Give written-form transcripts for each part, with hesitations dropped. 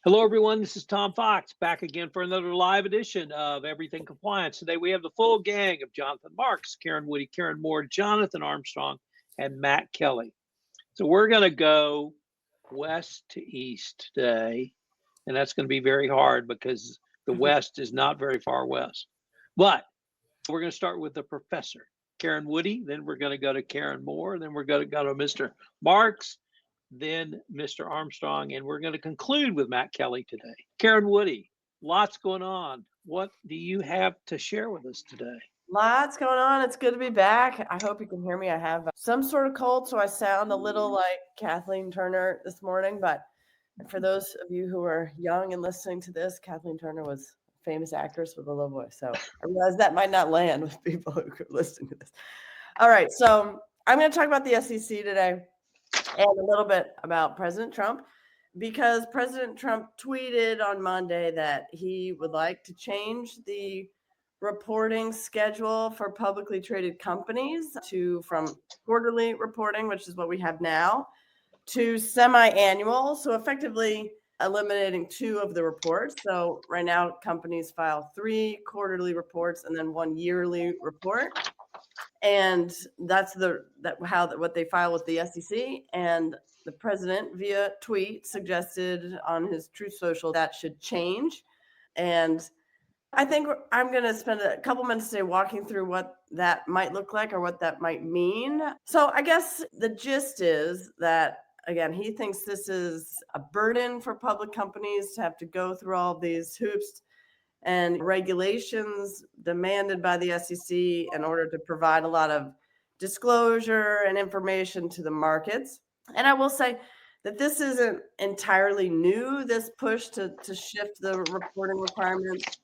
Hello, everyone. This is Tom Fox back again for another live edition of Everything Compliance. Today we have the full gang of Jonathan Marks, Karen Woody, Karen Moore, Jonathan Armstrong, and Matt Kelly. So we're going to go west to east today, and that's going to be very hard because the west is not very far west. But we're going to start with the professor, Karen Woody. Then we're going to go to Karen Moore. Then we're going to go to Mr. Marks. Then Mr. Armstrong, and we're going to conclude with Matt Kelly today. Karen Woody, lots going on. What do you have to share with us today? Lots going on. It's good to be back. I hope you can hear me. I have some sort of cold, so I sound a little like Kathleen Turner this morning. But for those of you who are young and listening to this, Kathleen Turner was a famous actress with a low voice. So I realize that might not land with people who are listening to this. All right. So I'm going to talk about the SEC today and a little bit about President Trump, because President Trump tweeted on Monday that he would like to change the reporting schedule for publicly traded companies from quarterly reporting, which is what we have now, to semi-annual. So effectively eliminating 2 of the reports. So right now companies file 3 quarterly reports and then 1 yearly report. And that's what they file with the SEC. And the president via tweet suggested on his Truth Social that should change. And I think I'm going to spend a couple minutes today walking through what that might look like or what that might mean. So I guess the gist is that, again, he thinks this is a burden for public companies to have to go through all of these hoops and regulations demanded by the SEC in order to provide a lot of disclosure and information to the markets. And I will say that this isn't entirely new, this push to shift the reporting requirements,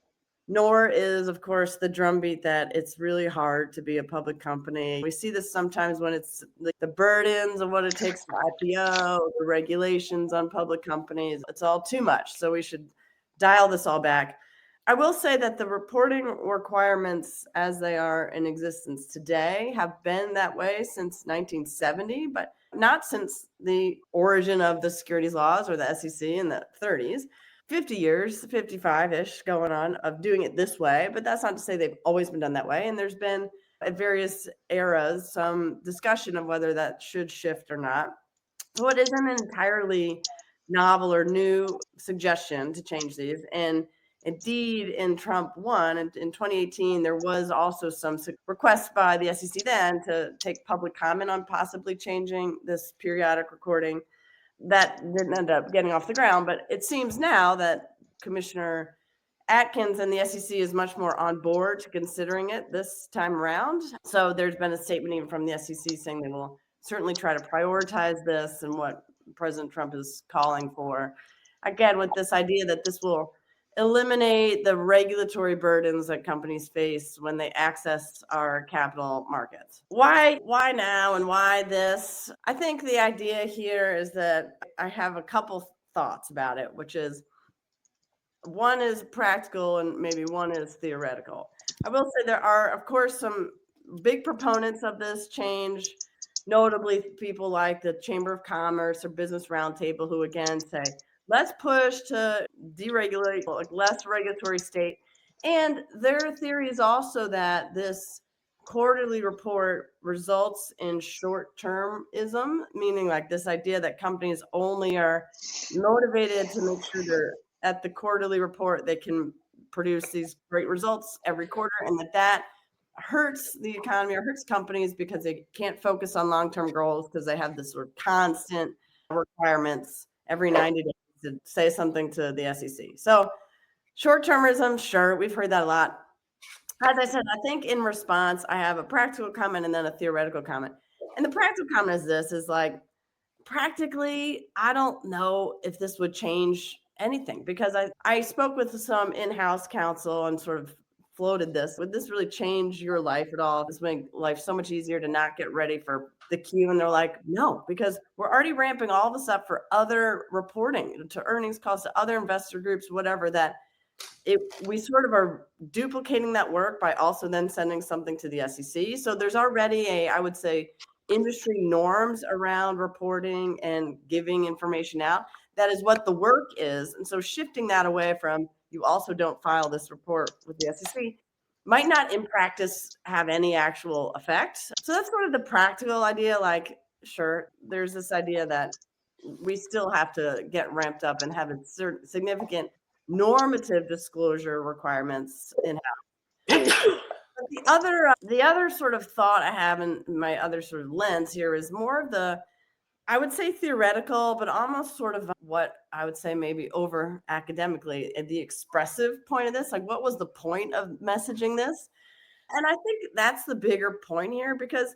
nor is, of course, the drumbeat that it's really hard to be a public company. We see this sometimes when it's like the burdens of what it takes to IPO, the regulations on public companies. It's all too much. So we should dial this all back. I will say that the reporting requirements as they are in existence today have been that way since 1970, but not since the origin of the securities laws or the SEC in the 30s. 50 years, 55-ish going on of doing it this way, but that's not to say they've always been done that way. And there's been at various eras some discussion of whether that should shift or not. So it isn't an entirely novel or new suggestion to change these. And indeed, in Trump 1, in 2018, there was also some requests by the SEC then to take public comment on possibly changing this periodic recording. That didn't end up getting off the ground, but it seems now that Commissioner Atkins and the SEC is much more on board to considering it this time around. So there's been a statement even from the SEC saying they will certainly try to prioritize this and what President Trump is calling for. Again, with this idea that this will eliminate the regulatory burdens that companies face when they access our capital markets. Why now and why this? I think the idea here is that I have a couple thoughts about it, which is one is practical and maybe one is theoretical. I will say there are, of course, some big proponents of this change, notably people like the Chamber of Commerce or Business Roundtable, who again say, let's push to deregulate, like less regulatory state. And their theory is also that this quarterly report results in short-termism, meaning like this idea that companies only are motivated to make sure they're at the quarterly report, they can produce these great results every quarter, and that hurts the economy or hurts companies because they can't focus on long-term goals because they have this sort of constant requirements every 90 days to say something to the SEC. So short-termism, sure, we've heard that a lot. As I said, I think in response, I have a practical comment and then a theoretical comment. And the practical comment is this, is like, practically, I don't know if this would change anything, because I spoke with some in-house counsel and sort of floated this. Would this really change your life at all? This make life so much easier to not get ready for the queue? And they're like, no, because we're already ramping all this up for other reporting, to earnings calls, to other investor groups, whatever, that we sort of are duplicating that work by also then sending something to the SEC. So there's already I would say, industry norms around reporting and giving information out that is what the work is. And so shifting that away from you also don't file this report with the SEC might not in practice have any actual effect. So that's sort of the practical idea. Like, sure, there's this idea that we still have to get ramped up and have a certain significant normative disclosure requirements in house. The other sort of thought I have in my other sort of lens here is more of the, I would say theoretical, but almost sort of what I would say maybe over academically, the expressive point of this. Like, what was the point of messaging this? And I think that's the bigger point here, because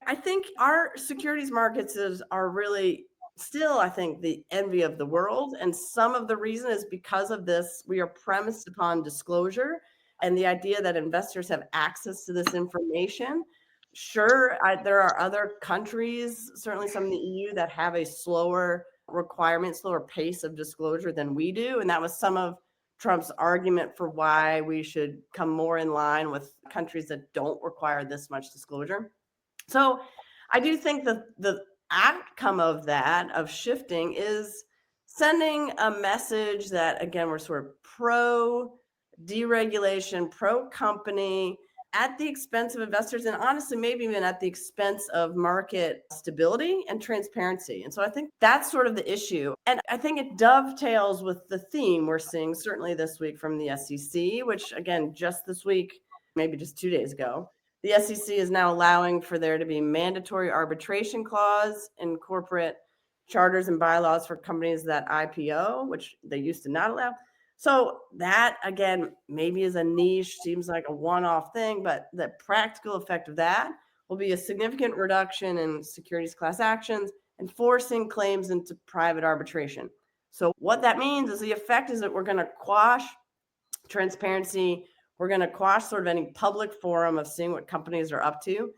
I think our securities markets are really still, I think, the envy of the world. And some of the reason is because of this, we are premised upon disclosure and the idea that investors have access to this information. Sure, there are other countries, certainly some in the EU, that have a slower pace of disclosure than we do. And that was some of Trump's argument for why we should come more in line with countries that don't require this much disclosure. So I do think that the outcome of that, of shifting, is sending a message that, again, we're sort of pro deregulation, pro company, at the expense of investors, and honestly, maybe even at the expense of market stability and transparency. And so I think that's sort of the issue. And I think it dovetails with the theme we're seeing certainly this week from the SEC, which, again, just this week, maybe just 2 days ago, the SEC is now allowing for there to be mandatory arbitration clause in corporate charters and bylaws for companies that IPO, which they used to not allow. So that, again, maybe is a niche, seems like a one-off thing, but the practical effect of that will be a significant reduction in securities class actions and forcing claims into private arbitration. So what that means is the effect is that we're going to quash transparency. We're going to quash sort of any public forum of seeing what companies are up to.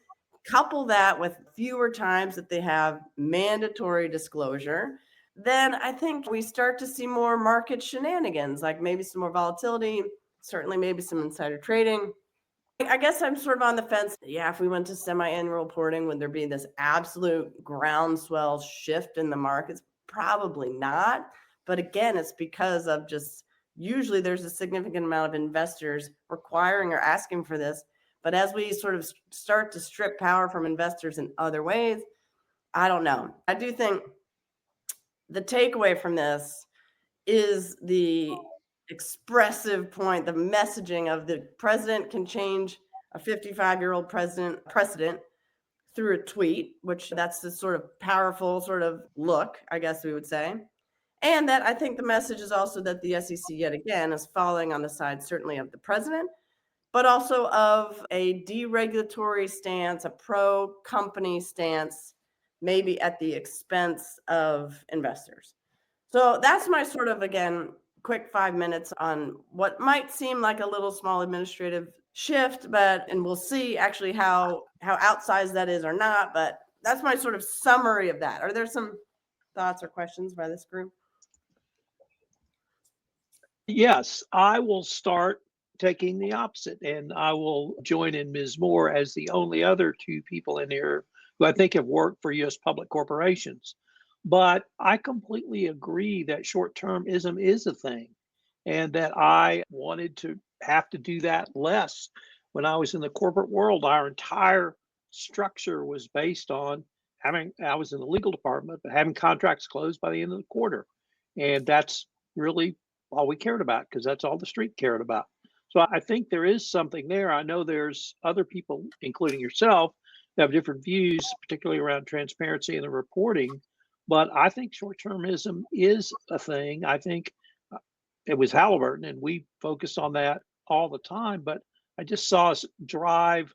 Couple that with fewer times that they have mandatory disclosure, then I think we start to see more market shenanigans, like maybe some more volatility, certainly maybe some insider trading. I guess I'm sort of on the fence. Yeah, if we went to semi-annual reporting, would there be this absolute groundswell shift in the markets? Probably not. But again, it's because of just usually there's a significant amount of investors requiring or asking for this. But as we sort of start to strip power from investors in other ways, I don't know. I do think the takeaway from this is the expressive point, the messaging of the president can change a 55-year-old precedent through a tweet, which that's the sort of powerful sort of look, I guess we would say. And that I think the message is also that the SEC yet again is falling on the side certainly of the president, but also of a deregulatory stance, a pro-company stance, maybe at the expense of investors. So that's my sort of, again, quick 5 minutes on what might seem like a little small administrative shift, and we'll see actually how outsized that is or not. But that's my sort of summary of that. Are there some thoughts or questions by this group? Yes, I will start taking the opposite, and I will join in Ms. Moore as the only other two people in here who I think have worked for U.S. public corporations. But I completely agree that short-termism is a thing, and that I wanted to have to do that less. When I was in the corporate world, our entire structure was based on I was in the legal department, but having contracts closed by the end of the quarter. And that's really all we cared about, because that's all the street cared about. So I think there is something there. I know there's other people, including yourself, that have different views, particularly around transparency and the reporting. But I think short-termism is a thing. I think it was Halliburton, and we focused on that all the time. But I just saw us drive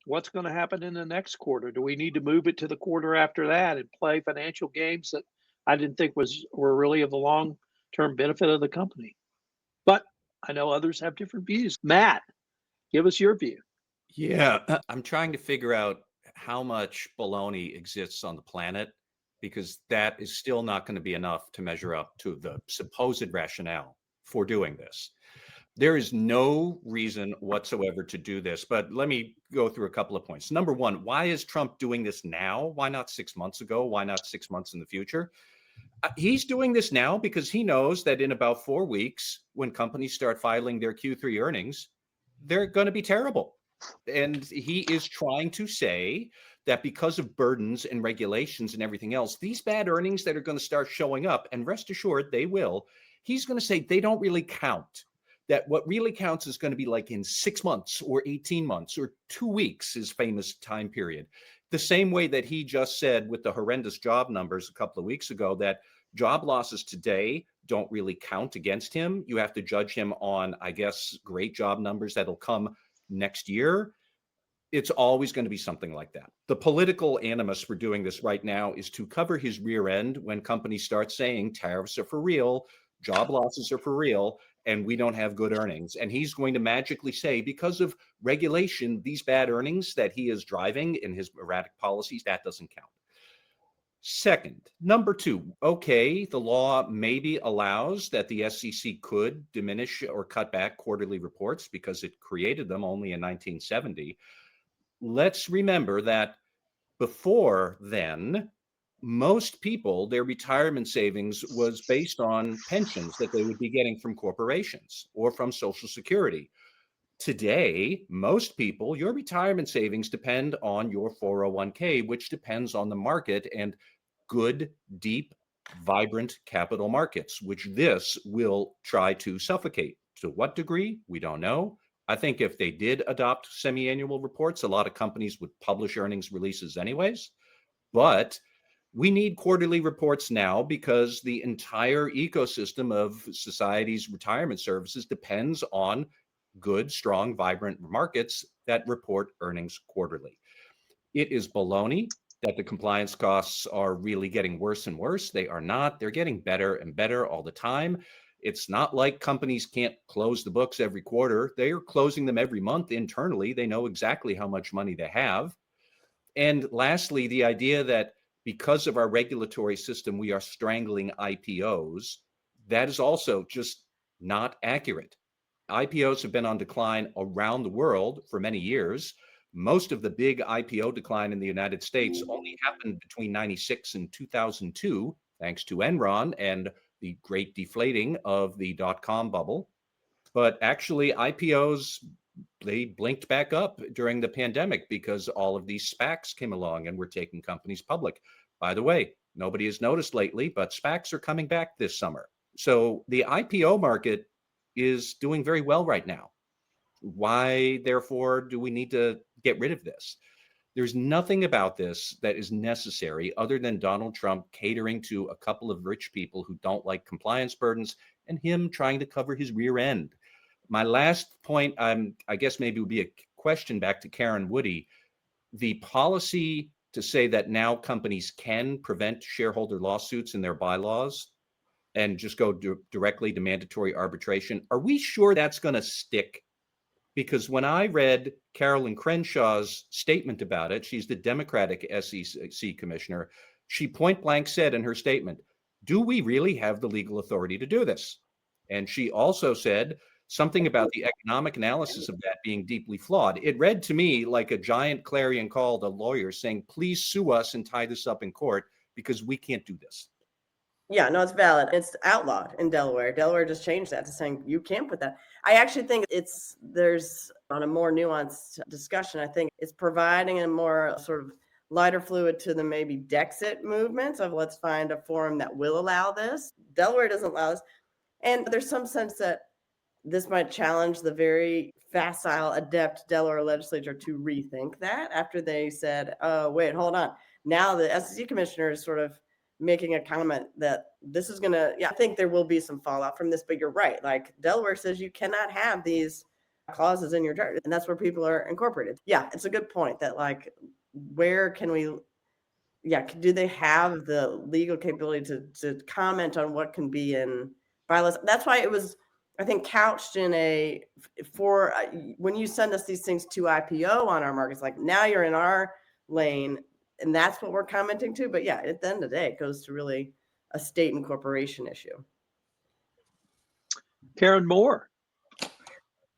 what's going to happen in the next quarter. Do we need to move it to the quarter after that and play financial games that I didn't think were really of the long-term benefit of the company? But I know others have different views. Matt, give us your view. Yeah, I'm trying to figure out how much baloney exists on the planet, because that is still not going to be enough to measure up to the supposed rationale for doing this. There is no reason whatsoever to do this, but let me go through a couple of points. Number one, why is Trump doing this now? Why not 6 months ago? Why not 6 months in the future? He's doing this now because he knows that in about 4 weeks, when companies start filing their Q3 earnings, they're going to be terrible. And he is trying to say that because of burdens and regulations and everything else, these bad earnings that are going to start showing up, and rest assured they will, he's going to say they don't really count. That what really counts is going to be like in 6 months or 18 months or 2 weeks, his famous time period. The same way that he just said with the horrendous job numbers a couple of weeks ago, that job losses today don't really count against him. You have to judge him on, I guess, great job numbers that'll come next year. It's always going to be something like that. The political animus for doing this right now is to cover his rear end when companies start saying tariffs are for real, job losses are for real, and we don't have good earnings. And he's going to magically say, because of regulation, these bad earnings that he is driving in his erratic policies, that doesn't count. Second, number two, okay, the law maybe allows that the SEC could diminish or cut back quarterly reports because it created them only in 1970. Let's remember that before then, most people, their retirement savings was based on pensions that they would be getting from corporations or from Social Security. Today, most people, your retirement savings depend on your 401k, which depends on the market and good, deep, vibrant capital markets, which this will try to suffocate. To what degree? We don't know. I think if they did adopt semi-annual reports, a lot of companies would publish earnings releases anyways. But we need quarterly reports now because the entire ecosystem of society's retirement services depends on good, strong, vibrant markets that report earnings quarterly. It is baloney that the compliance costs are really getting worse and worse. They are not. They're getting better and better all the time. It's not like companies can't close the books every quarter. They are closing them every month internally. They know exactly how much money they have. And lastly, the idea that because of our regulatory system, we are strangling IPOs, that is also just not accurate. IPOs have been on decline around the world for many years. Most of the big IPO decline in the United States only happened between 96 and 2002, thanks to Enron and the great deflating of the dot-com bubble. But actually, IPOs, they blinked back up during the pandemic because all of these SPACs came along and were taking companies public. By the way, nobody has noticed lately, but SPACs are coming back this summer. So the IPO market is doing very well right now. Why, therefore, do we need to get rid of this? There's nothing about this that is necessary other than Donald Trump catering to a couple of rich people who don't like compliance burdens and him trying to cover his rear end. My last point, I guess maybe would be a question back to Karen Woody. The policy to say that now companies can prevent shareholder lawsuits in their bylaws and just go directly to mandatory arbitration, are we sure that's going to stick? Because when I read Carolyn Crenshaw's statement about it, she's the Democratic SEC commissioner, she point blank said in her statement, do we really have the legal authority to do this? And she also said something about the economic analysis of that being deeply flawed. It read to me like a giant clarion call to lawyers saying, please sue us and tie this up in court because we can't do this. Yeah, no, it's valid. It's outlawed in Delaware. Delaware just changed that to saying you can't put that. I actually think there's on a more nuanced discussion. I think it's providing a more sort of lighter fluid to the maybe Dexit movements of let's find a forum that will allow this. Delaware doesn't allow this. And there's some sense that this might challenge the very facile, adept Delaware legislature to rethink that after they said, oh, wait, hold on. Now the SEC commissioner is sort of making a comment that this is going to, I think there will be some fallout from this, but you're right. Like Delaware says you cannot have these clauses in your chart, and that's where people are incorporated. Yeah, it's a good point that like, where can we, do they have the legal capability to comment on what can be in bylaws? That's why it was, I think, couched in when you send us these things to IPO on our markets, like now you're in our lane, and that's what we're commenting to. But yeah, at the end of the day, it goes to really a state and corporation issue. Karen Moore.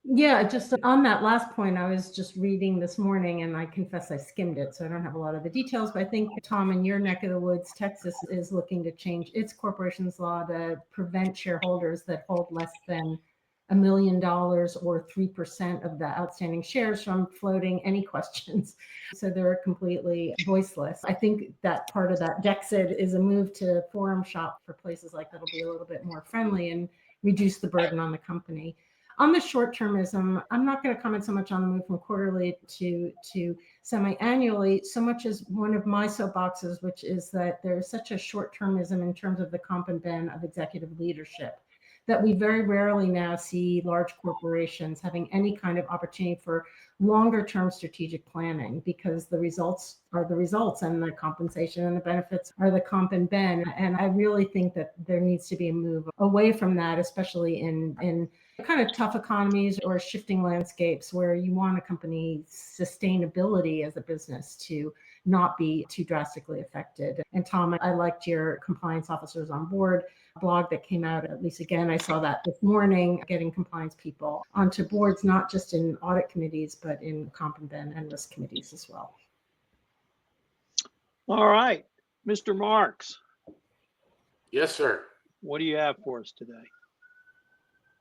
Yeah, just on that last point, I was just reading this morning, and I confess I skimmed it, so I don't have a lot of the details, but I think, Tom, in your neck of the woods, Texas is looking to change its corporations law to prevent shareholders that hold less than $1 million or 3% of the outstanding shares from floating any questions. So they're completely voiceless. I think that part of that Dexit is a move to forum shop for places like that'll be a little bit more friendly and reduce the burden on the company. On the short-termism, I'm not going to comment so much on the move from quarterly to semi-annually, so much as one of my soapboxes, which is that there's such a short-termism in terms of the comp and ben of executive leadership, that we very rarely now see large corporations having any kind of opportunity for longer term strategic planning, because the results are the results and the compensation and the benefits are the comp and ben. And I really think that there needs to be a move away from that, especially in kind of tough economies or shifting landscapes where you want a company's sustainability as a business to not be too drastically affected. And Tom, I liked your compliance officers on board blog that came out, at least again, I saw that this morning, getting compliance people onto boards, not just in audit committees, but in comp and ben and risk committees as well. All right, Mr. Marks. Yes, sir. What do you have for us today?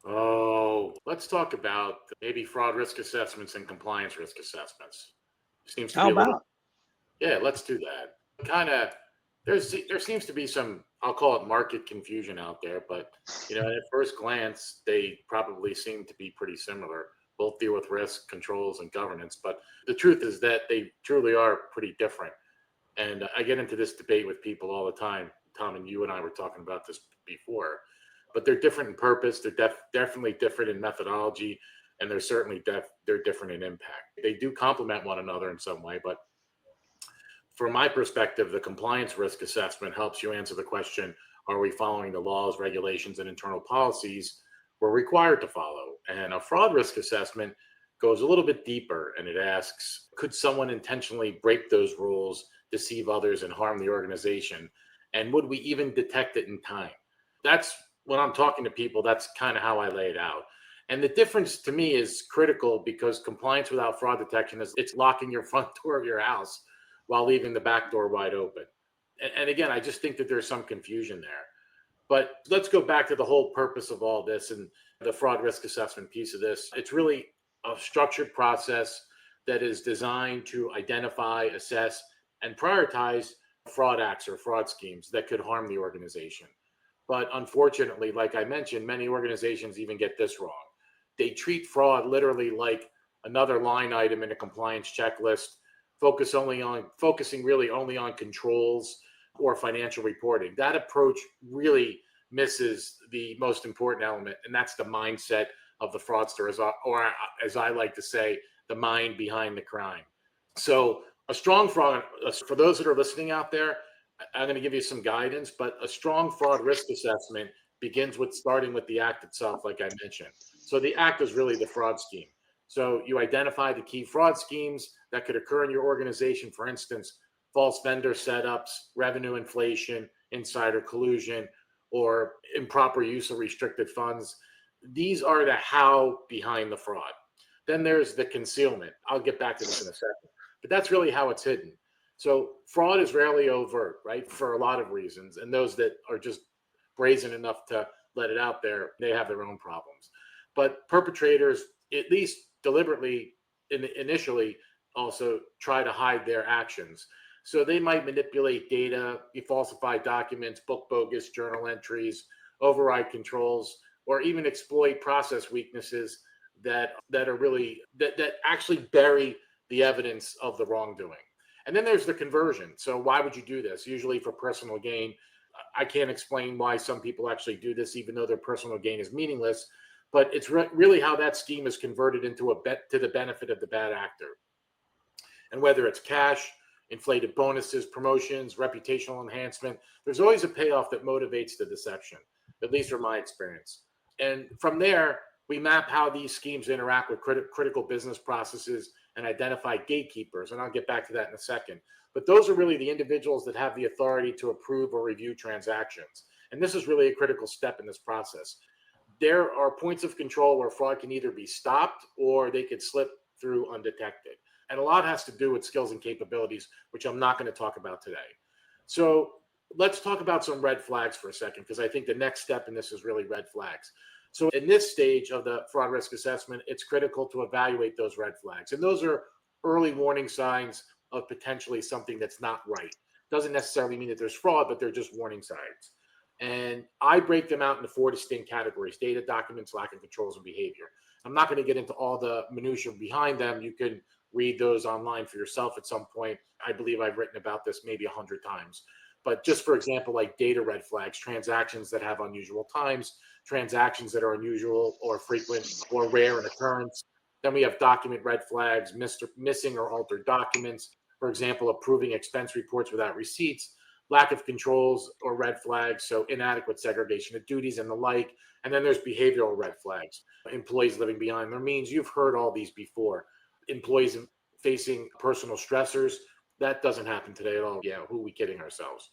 Oh, let's talk about maybe fraud risk assessments and compliance risk assessments. Seems to How be a little, about? yeah, let's do that. Kind of, there seems to be some, I'll call it market confusion out there, but at first glance, they probably seem to be pretty similar. Both deal with risk, controls, and governance, but the truth is that they truly are pretty different. And I get into this debate with people all the time. Tom, and you and I were talking about this before, but they're different in purpose. They're definitely different in methodology, and they're certainly they're different in impact. They do complement one another in some way, but from my perspective, the compliance risk assessment helps you answer the question, are we following the laws, regulations, and internal policies we're required to follow? And a fraud risk assessment goes a little bit deeper, and it asks, could someone intentionally break those rules, deceive others, and harm the organization? And would we even detect it in time? That's when I'm talking to people, that's kind of how I lay it out. And the difference to me is critical, because compliance without fraud detection is it's locking your front door of your house while leaving the back door wide open. And again, I just think that there's some confusion there. But let's go back to the whole purpose of all this and the fraud risk assessment piece of this. It's really a structured process that is designed to identify, assess, and prioritize fraud acts or fraud schemes that could harm the organization. But unfortunately, like I mentioned, many organizations even get this wrong. They treat fraud literally like another line item in a compliance checklist, focusing really only on controls or financial reporting. That approach really misses the most important element, and that's the mindset of the fraudster, or as I like to say, the mind behind the crime. So a strong fraud, for those that are listening out there, I'm going to give you some guidance, but a strong fraud risk assessment begins with starting with the act itself, like I mentioned. So the act is really the fraud scheme. So you identify the key fraud schemes that could occur in your organization. For instance, false vendor setups, revenue inflation, insider collusion, or improper use of restricted funds. These are the how behind the fraud. Then there's the concealment. I'll get back to this in a second, but that's really how it's hidden. So fraud is rarely overt, right? For a lot of reasons. And those that are just brazen enough to let it out there, they have their own problems. But perpetrators, at least deliberately, initially, also try to hide their actions. So they might manipulate data, falsify documents, book bogus journal entries, override controls, or even exploit process weaknesses that are really that actually bury the evidence of the wrongdoing. And then there's the conversion. So why would you do this? Usually for personal gain. I can't explain why some people actually do this, even though their personal gain is meaningless. But it's really how that scheme is converted into to the benefit of the bad actor. And whether it's cash, inflated bonuses, promotions, reputational enhancement, there's always a payoff that motivates the deception, at least from my experience. And from there, we map how these schemes interact with critical business processes and identify gatekeepers. And I'll get back to that in a second. But those are really the individuals that have the authority to approve or review transactions. And this is really a critical step in this process. there are points of control where fraud can either be stopped or they could slip through undetected. And a lot has to do with skills and capabilities, which I'm not going to talk about today. So let's talk about some red flags for a second, because I think the next step in this is really red flags. So in this stage of the fraud risk assessment, it's critical to evaluate those red flags. And those are early warning signs of potentially something that's not right. Doesn't necessarily mean that there's fraud, but they're just warning signs. And I break them out into 4 distinct categories: data, documents, lack of controls, and behavior. I'm not going to get into all the minutiae behind them. You can read those online for yourself at some point. I believe I've written about this maybe 100 times. But just for example, like data red flags, transactions that have unusual times, transactions that are unusual or frequent or rare in occurrence. Then we have document red flags, missing or altered documents, for example, approving expense reports without receipts, lack of controls or red flags, so inadequate segregation of duties and the like. And then there's behavioral red flags, employees living beyond their means. You've heard all these before. Employees facing personal stressors. That doesn't happen today at all. Yeah, who are we kidding ourselves?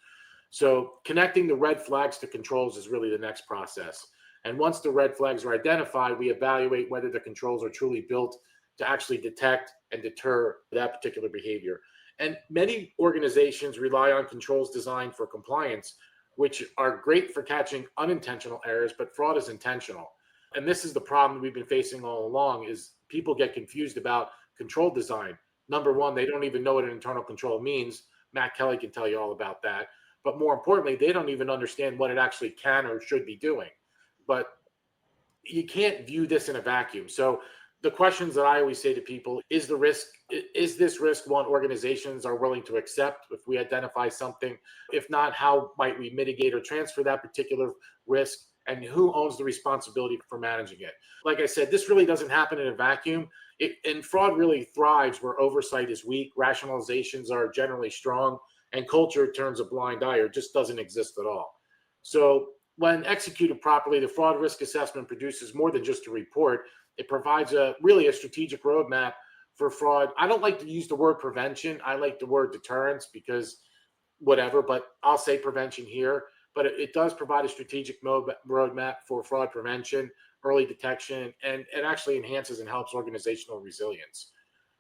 So connecting the red flags to controls is really the next process. And once the red flags are identified, we evaluate whether the controls are truly built to actually detect and deter that particular behavior. And many organizations rely on controls designed for compliance, which are great for catching unintentional errors, but fraud is intentional. And this is the problem we've been facing all along, is people get confused about control design. Number one, they don't even know what an internal control means. Matt Kelly can tell you all about that. But more importantly, they don't even understand what it actually can or should be doing. But you can't view this in a vacuum. So the questions that I always say to people is this risk one organizations are willing to accept if we identify something? If not, how might we mitigate or transfer that particular risk? And who owns the responsibility for managing it? Like I said, this really doesn't happen in a vacuum. And fraud really thrives where oversight is weak, rationalizations are generally strong, and culture turns a blind eye or just doesn't exist at all. So when executed properly, the fraud risk assessment produces more than just a report. It provides really a strategic roadmap for fraud. I don't like to use the word prevention. I like the word deterrence because whatever, but I'll say prevention here. But it does provide a strategic roadmap for fraud prevention, early detection, and it actually enhances and helps organizational resilience.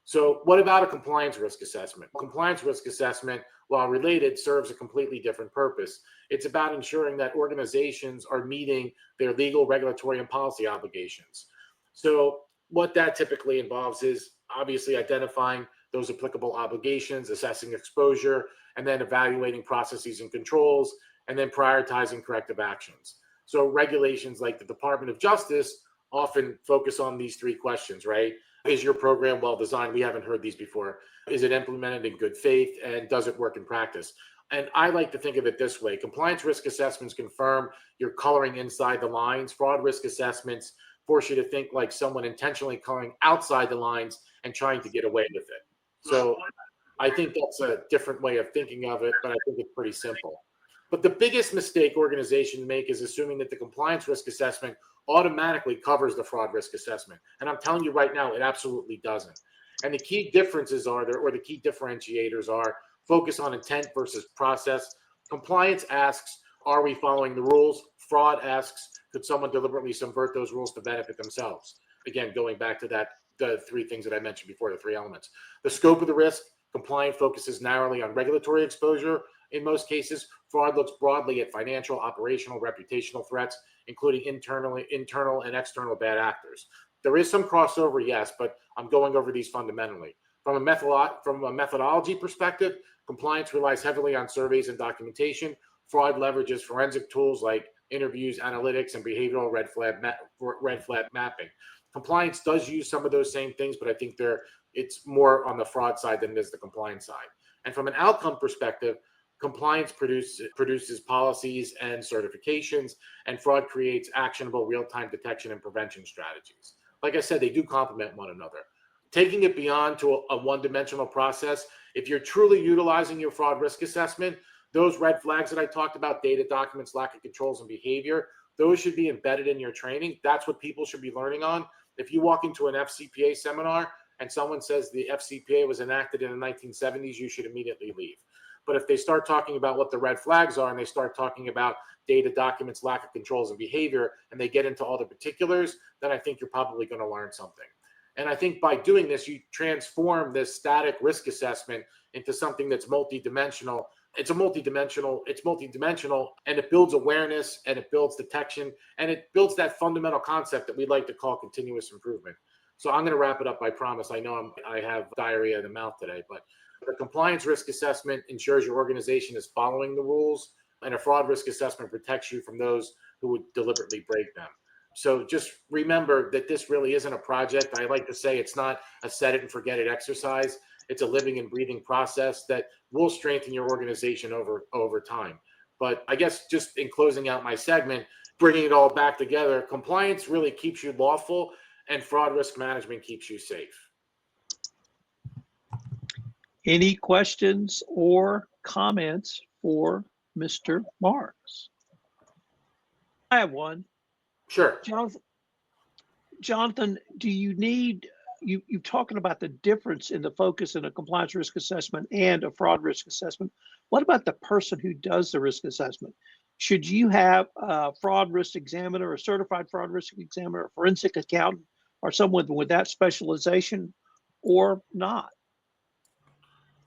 So what about a compliance risk assessment? Compliance risk assessment, while related, serves a completely different purpose. It's about ensuring that organizations are meeting their legal, regulatory, and policy obligations. So what that typically involves is obviously identifying those applicable obligations, assessing exposure, and then evaluating processes and controls, and then prioritizing corrective actions. So regulations like the Department of Justice often focus on these 3 questions, right? Is your program well designed? We haven't heard these before. Is it implemented in good faith? And does it work in practice? And I like to think of it this way. Compliance risk assessments confirm you're coloring inside the lines. Fraud risk assessments force you to think like someone intentionally coloring outside the lines and trying to get away with it. So I think that's a different way of thinking of it, but I think it's pretty simple. But the biggest mistake organizations make is assuming that the compliance risk assessment automatically covers the fraud risk assessment. And I'm telling you right now, it absolutely doesn't. And the key differences are there, or the key differentiators are focus on intent versus process. Compliance asks, are we following the rules? Fraud asks, could someone deliberately subvert those rules to benefit themselves? Again, going back to that, the 3 things that I mentioned before, the 3 elements. The scope of the risk, compliance focuses narrowly on regulatory exposure. In most cases, fraud looks broadly at financial, operational, reputational threats, including internal and external bad actors. There is some crossover, yes, but I'm going over these fundamentally. From a methodology perspective, compliance relies heavily on surveys and documentation. Fraud leverages forensic tools like interviews, analytics, and behavioral red flag mapping. Compliance does use some of those same things, but I think it's more on the fraud side than it is the compliance side. And from an outcome perspective, compliance produces policies and certifications, and fraud creates actionable real-time detection and prevention strategies. Like I said, they do complement one another. Taking it beyond to a one-dimensional process, if you're truly utilizing your fraud risk assessment, those red flags that I talked about, data, documents, lack of controls, and behavior, those should be embedded in your training. That's what people should be learning on. If you walk into an FCPA seminar and someone says the FCPA was enacted in the 1970s, you should immediately leave. But if they start talking about what the red flags are and they start talking about data, documents, lack of controls and behavior, and they get into all the particulars, then I think you're probably going to learn something. And I think by doing this, you transform this static risk assessment into something that's multidimensional. It's multidimensional, and it builds awareness, and it builds detection, and it builds that fundamental concept that we like to call continuous improvement. So I'm going to wrap it up, I promise. I know I have diarrhea in the mouth today, but the compliance risk assessment ensures your organization is following the rules, and a fraud risk assessment protects you from those who would deliberately break them. So just remember that this really isn't a project. I like to say it's not a set it and forget it exercise. It's a living and breathing process that will strengthen your organization over time. But I guess just in closing out my segment, bringing it all back together, compliance really keeps you lawful, and fraud risk management keeps you safe. Any questions or comments for Mr. Marks? I have one. Sure. Jonathan, do you need, you're talking about the difference in the focus in a compliance risk assessment and a fraud risk assessment. What about the person who does the risk assessment? Should you have a fraud risk examiner, a certified fraud risk examiner, a forensic accountant, or someone with that specialization, or not?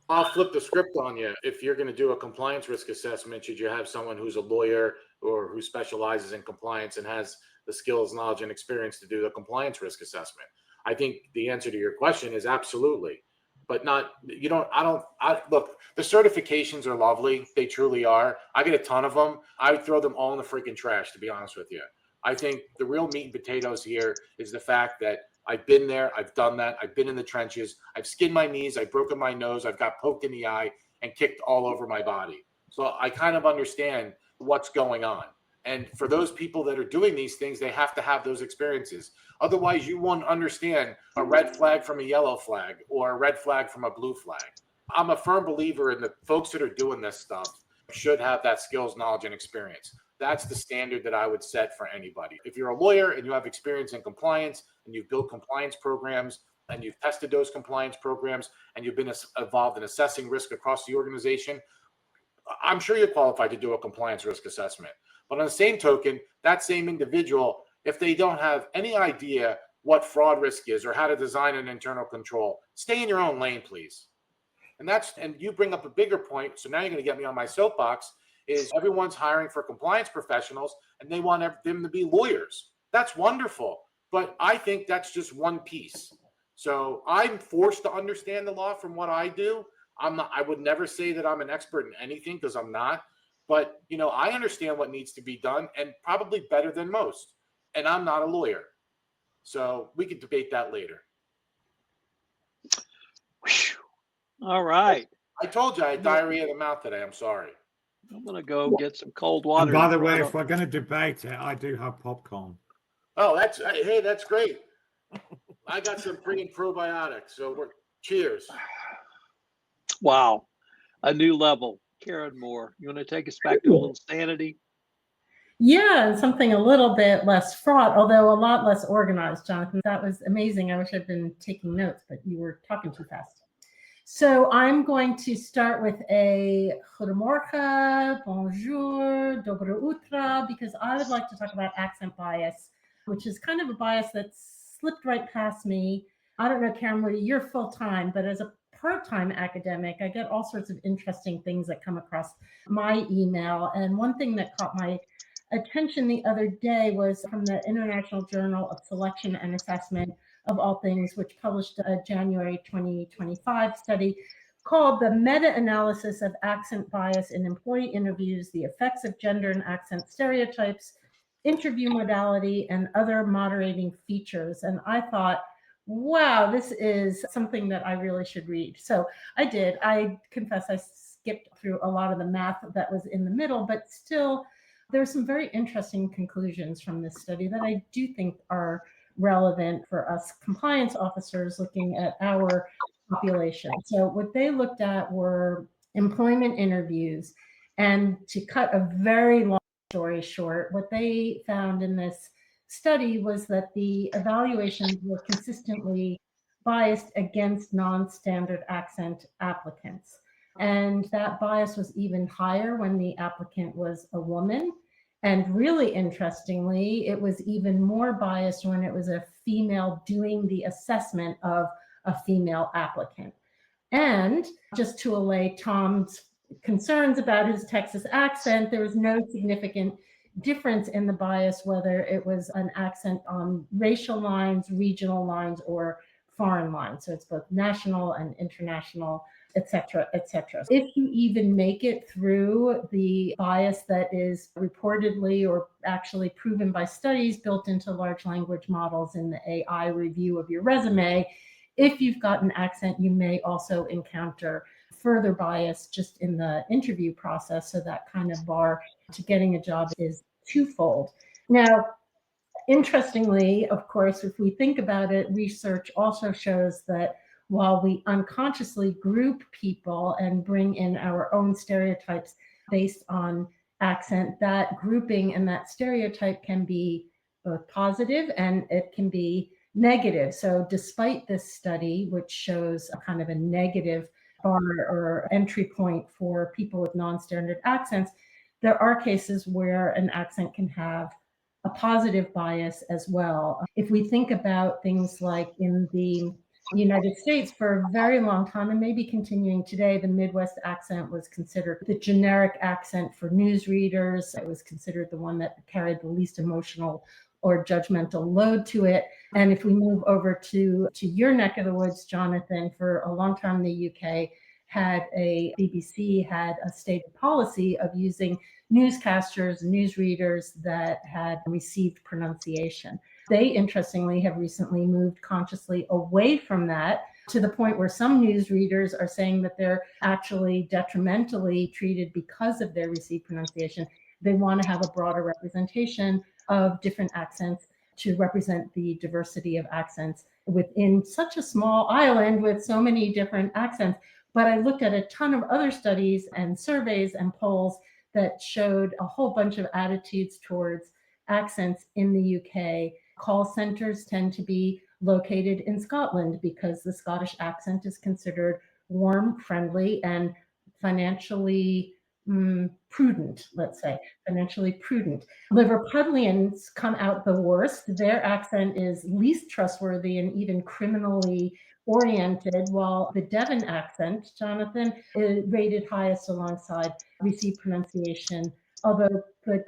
I'll flip the script on you. If you're going to do a compliance risk assessment, should you have someone who's a lawyer or who specializes in compliance and has the skills, knowledge, and experience to do the compliance risk assessment? I think the answer to your question is absolutely, but not, look, the certifications are lovely. They truly are. I get a ton of them. I would throw them all in the freaking trash, to be honest with you. I think the real meat and potatoes here is the fact that I've been there, I've done that, I've been in the trenches, I've skinned my knees, I've broken my nose, I've got poked in the eye and kicked all over my body. So I kind of understand what's going on. And for those people that are doing these things, they have to have those experiences. Otherwise, you won't understand a red flag from a yellow flag or a red flag from a blue flag. I'm a firm believer in the folks that are doing this stuff should have that skills, knowledge, and experience. That's the standard that I would set for anybody. If you're a lawyer and you have experience in compliance and you've built compliance programs and you've tested those compliance programs and you've been involved in assessing risk across the organization, I'm sure you're qualified to do a compliance risk assessment. But on the same token, that same individual, if they don't have any idea what fraud risk is or how to design an internal control, stay in your own lane, please. And you bring up a bigger point. So now you're going to get me on my soapbox. Is everyone's hiring for compliance professionals and they want them to be lawyers. That's wonderful. But I think that's just one piece. So I'm forced to understand the law from what I do. I would never say that I'm an expert in anything because I'm not. But, I understand what needs to be done and probably better than most. And I'm not a lawyer. So we could debate that later. Whew. All right. I told you I had diarrhea in the mouth today. I'm sorry. I'm going to go get some cold water. And by the way, if we're going to debate it, I do have popcorn. Oh, that's great. I got some freaking probiotics. So cheers. Wow. A new level. Karen Moore, you want to take us back to a little sanity? Yeah, and something a little bit less fraught, although a lot less organized, Jonathan. That was amazing. I wish I'd been taking notes, but you were talking too fast. So I'm going to start with a goedemorgen, bonjour, dobro utra, because I would like to talk about accent bias, which is kind of a bias that slipped right past me. I don't know, Karen Moody, you're full-time, but as a part-time academic, I get all sorts of interesting things that come across my email. And one thing that caught my attention the other day was from the International Journal of Selection and Assessment of all things, which published a January 2025 study called The Meta-Analysis of Accent Bias in Employee Interviews, the Effects of Gender and Accent Stereotypes, Interview Modality, and Other Moderating Features. And I thought, wow, this is something that I really should read. So I did. I confess I skipped through a lot of the math that was in the middle, but still, there are some very interesting conclusions from this study that I do think are relevant for us compliance officers looking at our population. So what they looked at were employment interviews. And to cut a very long story short, what they found in this study was that the evaluations were consistently biased against non-standard accent applicants. And that bias was even higher when the applicant was a woman. And really interestingly, it was even more biased when it was a female doing the assessment of a female applicant. And just to allay Tom's concerns about his Texas accent, there was no significant difference in the bias, whether it was an accent on racial lines, regional lines, or foreign lines. So it's both national and international, et cetera, et cetera. If you even make it through the bias that is reportedly or actually proven by studies built into large language models in the AI review of your resume, if you've got an accent, you may also encounter further bias just in the interview process. So that kind of bar to getting a job is twofold. Now, interestingly, of course, if we think about it, research also shows that while we unconsciously group people and bring in our own stereotypes based on accent, that grouping and that stereotype can be both positive and it can be negative. So despite this study, which shows a kind of a negative bar or entry point for people with non-standard accents, there are cases where an accent can have a positive bias as well. If we think about things like in the United States for a very long time, and maybe continuing today, the Midwest accent was considered the generic accent for newsreaders. It was considered the one that carried the least emotional or judgmental load to it. And if we move over to your neck of the woods, Jonathan, for a long time, the UK BBC had a stated policy of using newscasters, newsreaders that had received pronunciation. They, interestingly, have recently moved consciously away from that to the point where some newsreaders are saying that they're actually detrimentally treated because of their received pronunciation. They want to have a broader representation of different accents to represent the diversity of accents within such a small island with so many different accents. But I looked at a ton of other studies and surveys and polls that showed a whole bunch of attitudes towards accents in the UK. Call centers tend to be located in Scotland because the Scottish accent is considered warm, friendly, and financially prudent, let's say, financially prudent. Liverpudlians come out the worst. Their accent is least trustworthy and even criminally oriented, while the Devon accent, Jonathan, is rated highest alongside received pronunciation, although the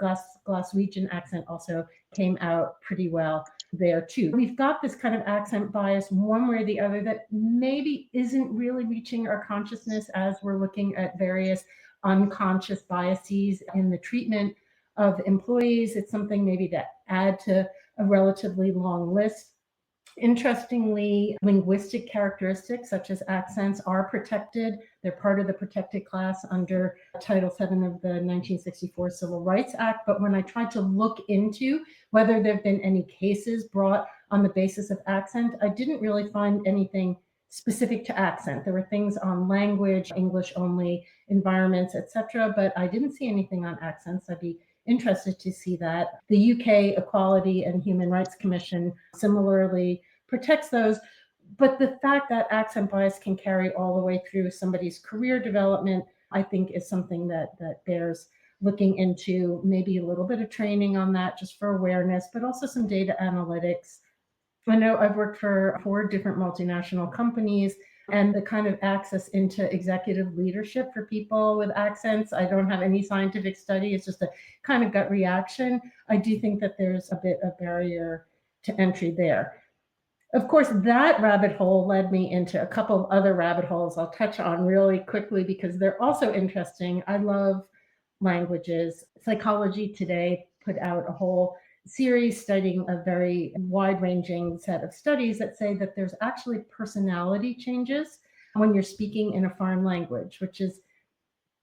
Glaswegian accent also came out pretty well there too. We've got this kind of accent bias one way or the other that maybe isn't really reaching our consciousness as we're looking at various unconscious biases in the treatment of employees. It's something maybe to add to a relatively long list. Interestingly, linguistic characteristics such as accents are protected. They're part of the protected class under Title VII of the 1964 Civil Rights Act. But when I tried to look into whether there have been any cases brought on the basis of accent, I didn't really find anything specific to accent. There were things on language, English only environments, etc., but I didn't see anything on accents. I'd be interested to see that. The UK Equality and Human Rights Commission similarly protects those. But the fact that accent bias can carry all the way through somebody's career development, I think is something that bears looking into, maybe a little bit of training on that just for awareness, but also some data analytics. I know I've worked for 4 different multinational companies, and the kind of access into executive leadership for people with accents, I don't have any scientific study. It's just a kind of gut reaction. I do think that there's a bit of barrier to entry there. Of course, that rabbit hole led me into a couple of other rabbit holes I'll touch on really quickly because they're also interesting. I love languages. Psychology Today put out a whole series studying a very wide-ranging set of studies that say that there's actually personality changes when you're speaking in a foreign language, which is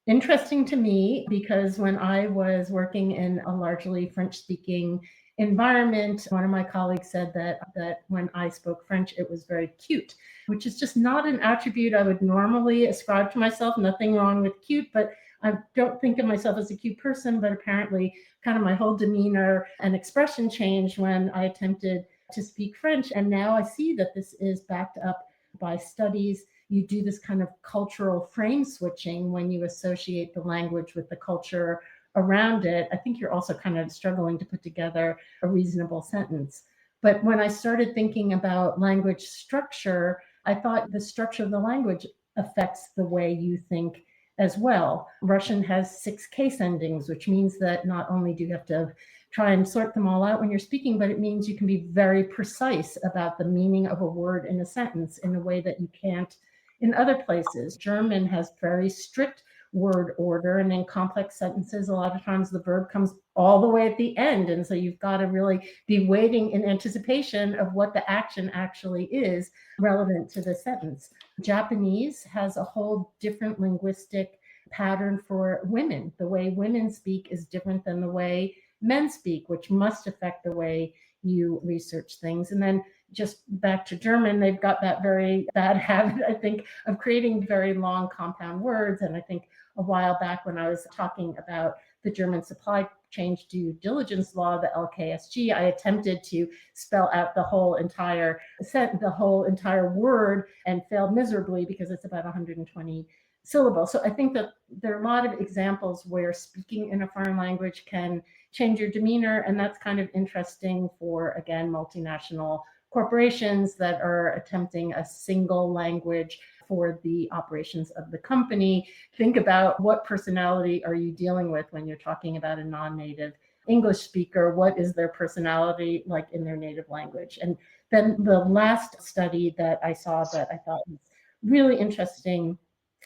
interesting to me because when I was working in a largely French-speaking environment, one of my colleagues said that when I spoke French, it was very cute, which is just not an attribute I would normally ascribe to myself. Nothing wrong with cute, but I don't think of myself as a cute person, but apparently kind of my whole demeanor and expression changed when I attempted to speak French. And now I see that this is backed up by studies you do this kind of cultural frame switching when you associate the language with the culture around it. I think you're also kind of struggling to put together a reasonable sentence. But when I started thinking about language structure, I thought the structure of the language affects the way you think as well. Russian has 6 case endings, which means that not only do you have to try and sort them all out when you're speaking, but it means you can be very precise about the meaning of a word in a sentence in a way that you can't in other places. German has very strict word order, and in complex sentences, a lot of times the verb comes all the way at the end. And so you've got to really be waiting in anticipation of what the action actually is relevant to the sentence. Japanese has a whole different linguistic pattern for women. The way women speak is different than the way men speak, which must affect the way you research things. And then just back to German, they've got that very bad habit, I think, of creating very long compound words. And I think a while back when I was talking about the German supply chain due diligence law, the LKSG, I attempted to spell out the whole entire sentence, the whole entire word, and failed miserably because it's about 120 syllables. So I think that there are a lot of examples where speaking in a foreign language can change your demeanor. And that's kind of interesting for, again, multinational corporations that are attempting a single language for the operations of the company. Think about what personality are you dealing with when you're talking about a non-native English speaker? What is their personality like in their native language? And then the last study that I saw that I thought was really interesting,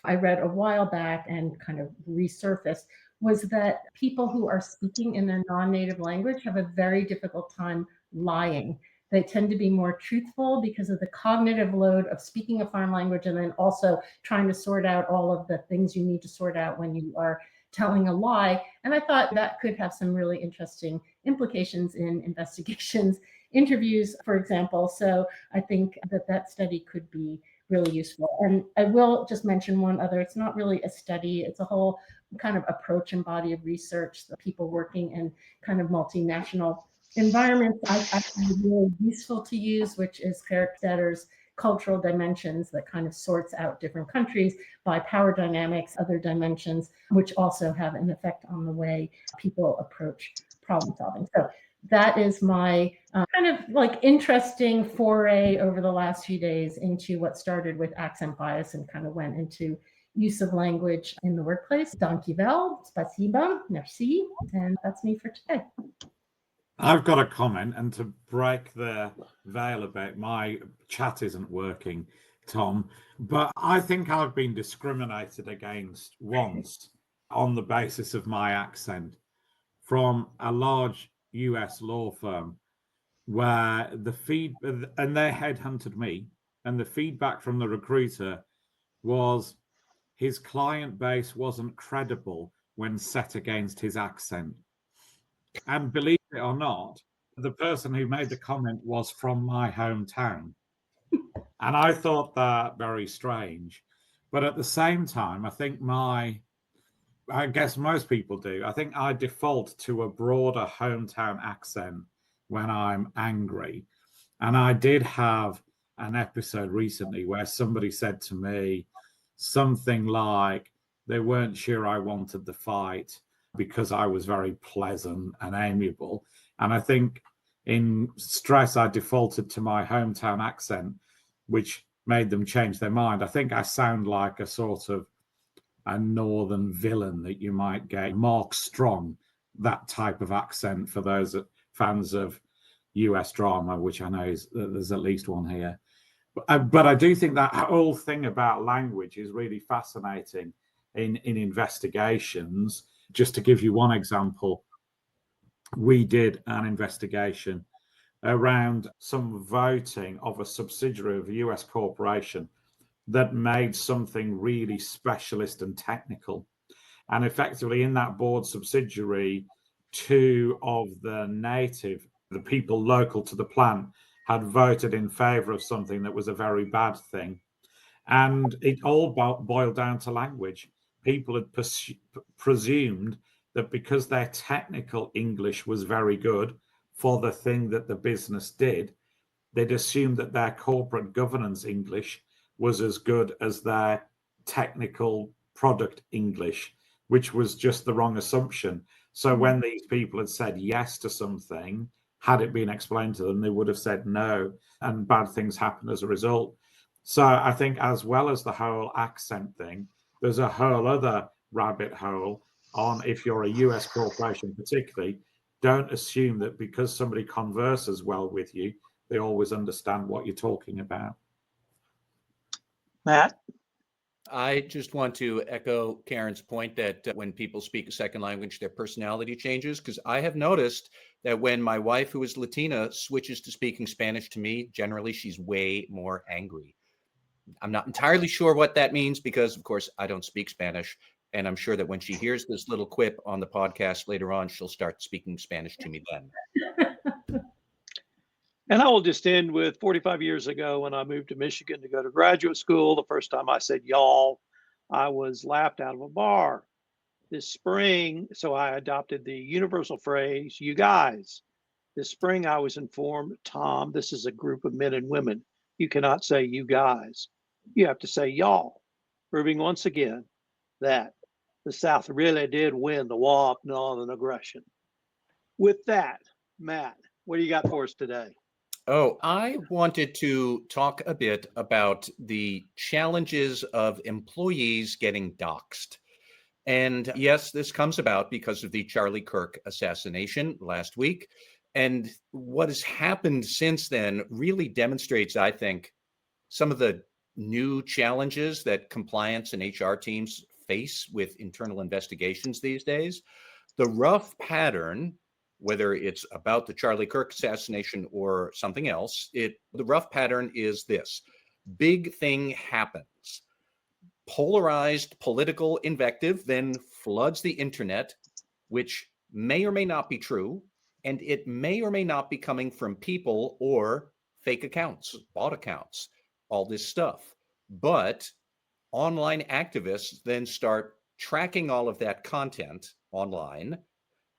I read a while back and kind of resurfaced, was that people who are speaking in their non-native language have a very difficult time lying. They tend to be more truthful because of the cognitive load of speaking a foreign language and then also trying to sort out all of the things you need to sort out when you are telling a lie. And I thought that could have some really interesting implications in investigations, interviews, for example. So I think that that study could be really useful. And I will just mention one other. It's not really a study. It's a whole kind of approach and body of research that people working in kind of multinational environments I find really useful to use, which is Kerkstedter's cultural dimensions that kind of sorts out different countries by power dynamics, other dimensions, which also have an effect on the way people approach problem solving. So that is my kind of like interesting foray over the last few days into what started with accent bias and kind of went into use of language in the workplace. Dankjewel, spasiba, merci, and that's me for today. I've got a comment, and to break the veil a bit, my chat isn't working, Tom, but I think I've been discriminated against once on the basis of my accent from a large US law firm where and they headhunted me, and the feedback from the recruiter was his client base wasn't credible when set against his accent. And believe it or not, the person who made the comment was from my hometown. And I thought that very strange. But at the same time, I think I guess most people do. I think I default to a broader hometown accent when I'm angry. And I did have an episode recently where somebody said to me something like they weren't sure I wanted the fight because I was very pleasant and amiable. And I think in stress, I defaulted to my hometown accent, which made them change their mind. I think I sound like a sort of a northern villain that you might get. Mark Strong, that type of accent for those fans of US drama, which I know there's at least one here. But I do think that whole thing about language is really fascinating in investigations. Just to give you one example, we did an investigation around some voting of a subsidiary of a US corporation that made something really specialist and technical. And effectively in that board subsidiary, 2 of the people local to the plant, had voted in favor of something that was a very bad thing. And it all boiled down to language. People had presumed that because their technical English was very good for the thing that the business did, they'd assumed that their corporate governance English was as good as their technical product English, which was just the wrong assumption. So when these people had said yes to something, had it been explained to them, they would have said no, and bad things happen as a result. So I think, as well as the whole accent thing, there's a whole other rabbit hole on, if you're a US corporation particularly, don't assume that because somebody converses well with you, they always understand what you're talking about. Matt? I just want to echo Karen's point that when people speak a second language, their personality changes. Because I have noticed that when my wife, who is Latina, switches to speaking Spanish to me, generally she's way more angry. I'm not entirely sure what that means because, of course, I don't speak Spanish. And I'm sure that when she hears this little quip on the podcast later on, she'll start speaking Spanish to me then. And I will just end with 45 years ago when I moved to Michigan to go to graduate school. The first time I said y'all, I was laughed out of a bar. This spring, so I adopted the universal phrase, you guys. This spring, I was informed, Tom, this is a group of men and women. You cannot say you guys. You have to say y'all, proving once again that the South really did win the war of Northern aggression. With that, Matt, what do you got for us today? Oh, I wanted to talk a bit about the challenges of employees getting doxed. And yes, this comes about because of the Charlie Kirk assassination last week. And what has happened since then really demonstrates, I think, some of the new challenges that compliance and HR teams face with internal investigations these days. The rough pattern, whether it's about the Charlie Kirk assassination or something else, the rough pattern is this: big thing happens. Polarized political invective then floods the internet, which may or may not be true, and it may or may not be coming from people or fake accounts, bot accounts, all this stuff. But online activists then start tracking all of that content online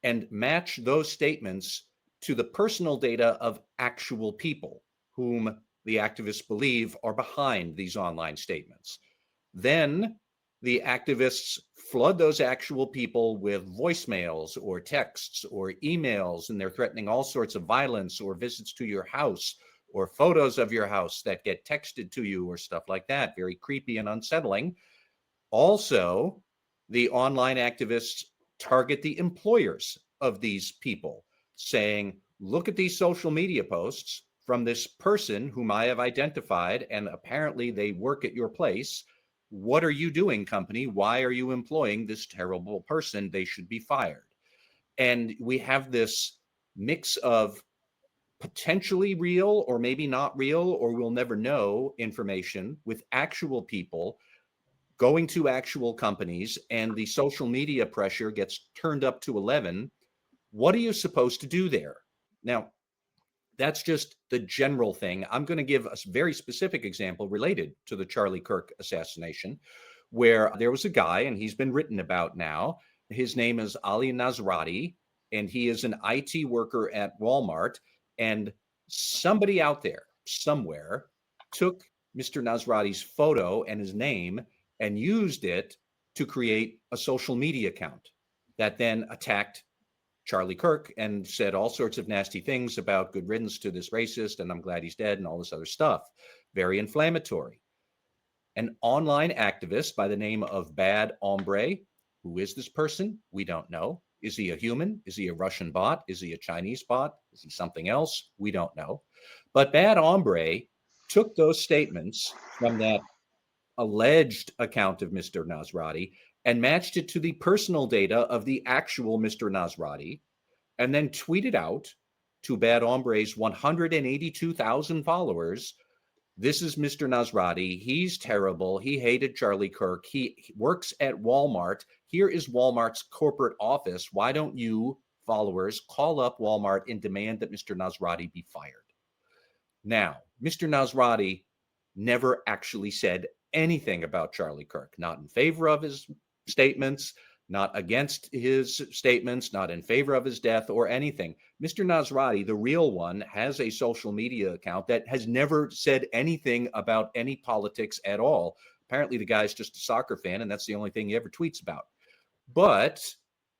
and match those statements to the personal data of actual people whom the activists believe are behind these online statements. Then the activists flood those actual people with voicemails or texts or emails, and they're threatening all sorts of violence or visits to your house or photos of your house that get texted to you or stuff like that. Very creepy and unsettling. Also, the online activists target the employers of these people, saying, look at these social media posts from this person whom I have identified, and apparently they work at your place. What are you doing, company? Why are you employing this terrible person? They should be fired. And we have this mix of potentially real or maybe not real, or we'll never know information with actual people going to actual companies, and the social media pressure gets turned up to 11. What are you supposed to do there? Now, that's just the general thing. I'm going to give a very specific example related to the Charlie Kirk assassination, where there was a guy, and he's been written about now. His name is Ali Nasrati, and he is an IT worker at Walmart. And somebody out there somewhere took Mr. Nasrati's photo and his name and used it to create a social media account that then attacked Charlie Kirk and said all sorts of nasty things about good riddance to this racist, and I'm glad he's dead, and all this other stuff. Very inflammatory. An online activist by the name of Bad Hombre. Who is this person? We don't know. Is he a human? Is he a Russian bot? Is he a Chinese bot? Is he something else? We don't know. But Bad Hombre took those statements from that alleged account of Mr. Nasrati and matched it to the personal data of the actual Mr. Nasrati, and then tweeted out to Bad Hombre's 182,000 followers, this is Mr. Nasrati. He's terrible. He hated Charlie Kirk. He works at Walmart. Here is Walmart's corporate office. Why don't you, followers, call up Walmart and demand that Mr. Nasrati be fired? Now, Mr. Nasrati never actually said anything about Charlie Kirk, not in favor of his statements, not against his statements, not in favor of his death or anything. Mr. Nasrati, the real one, has a social media account that has never said anything about any politics at all. Apparently, the guy's just a soccer fan, and that's the only thing he ever tweets about. But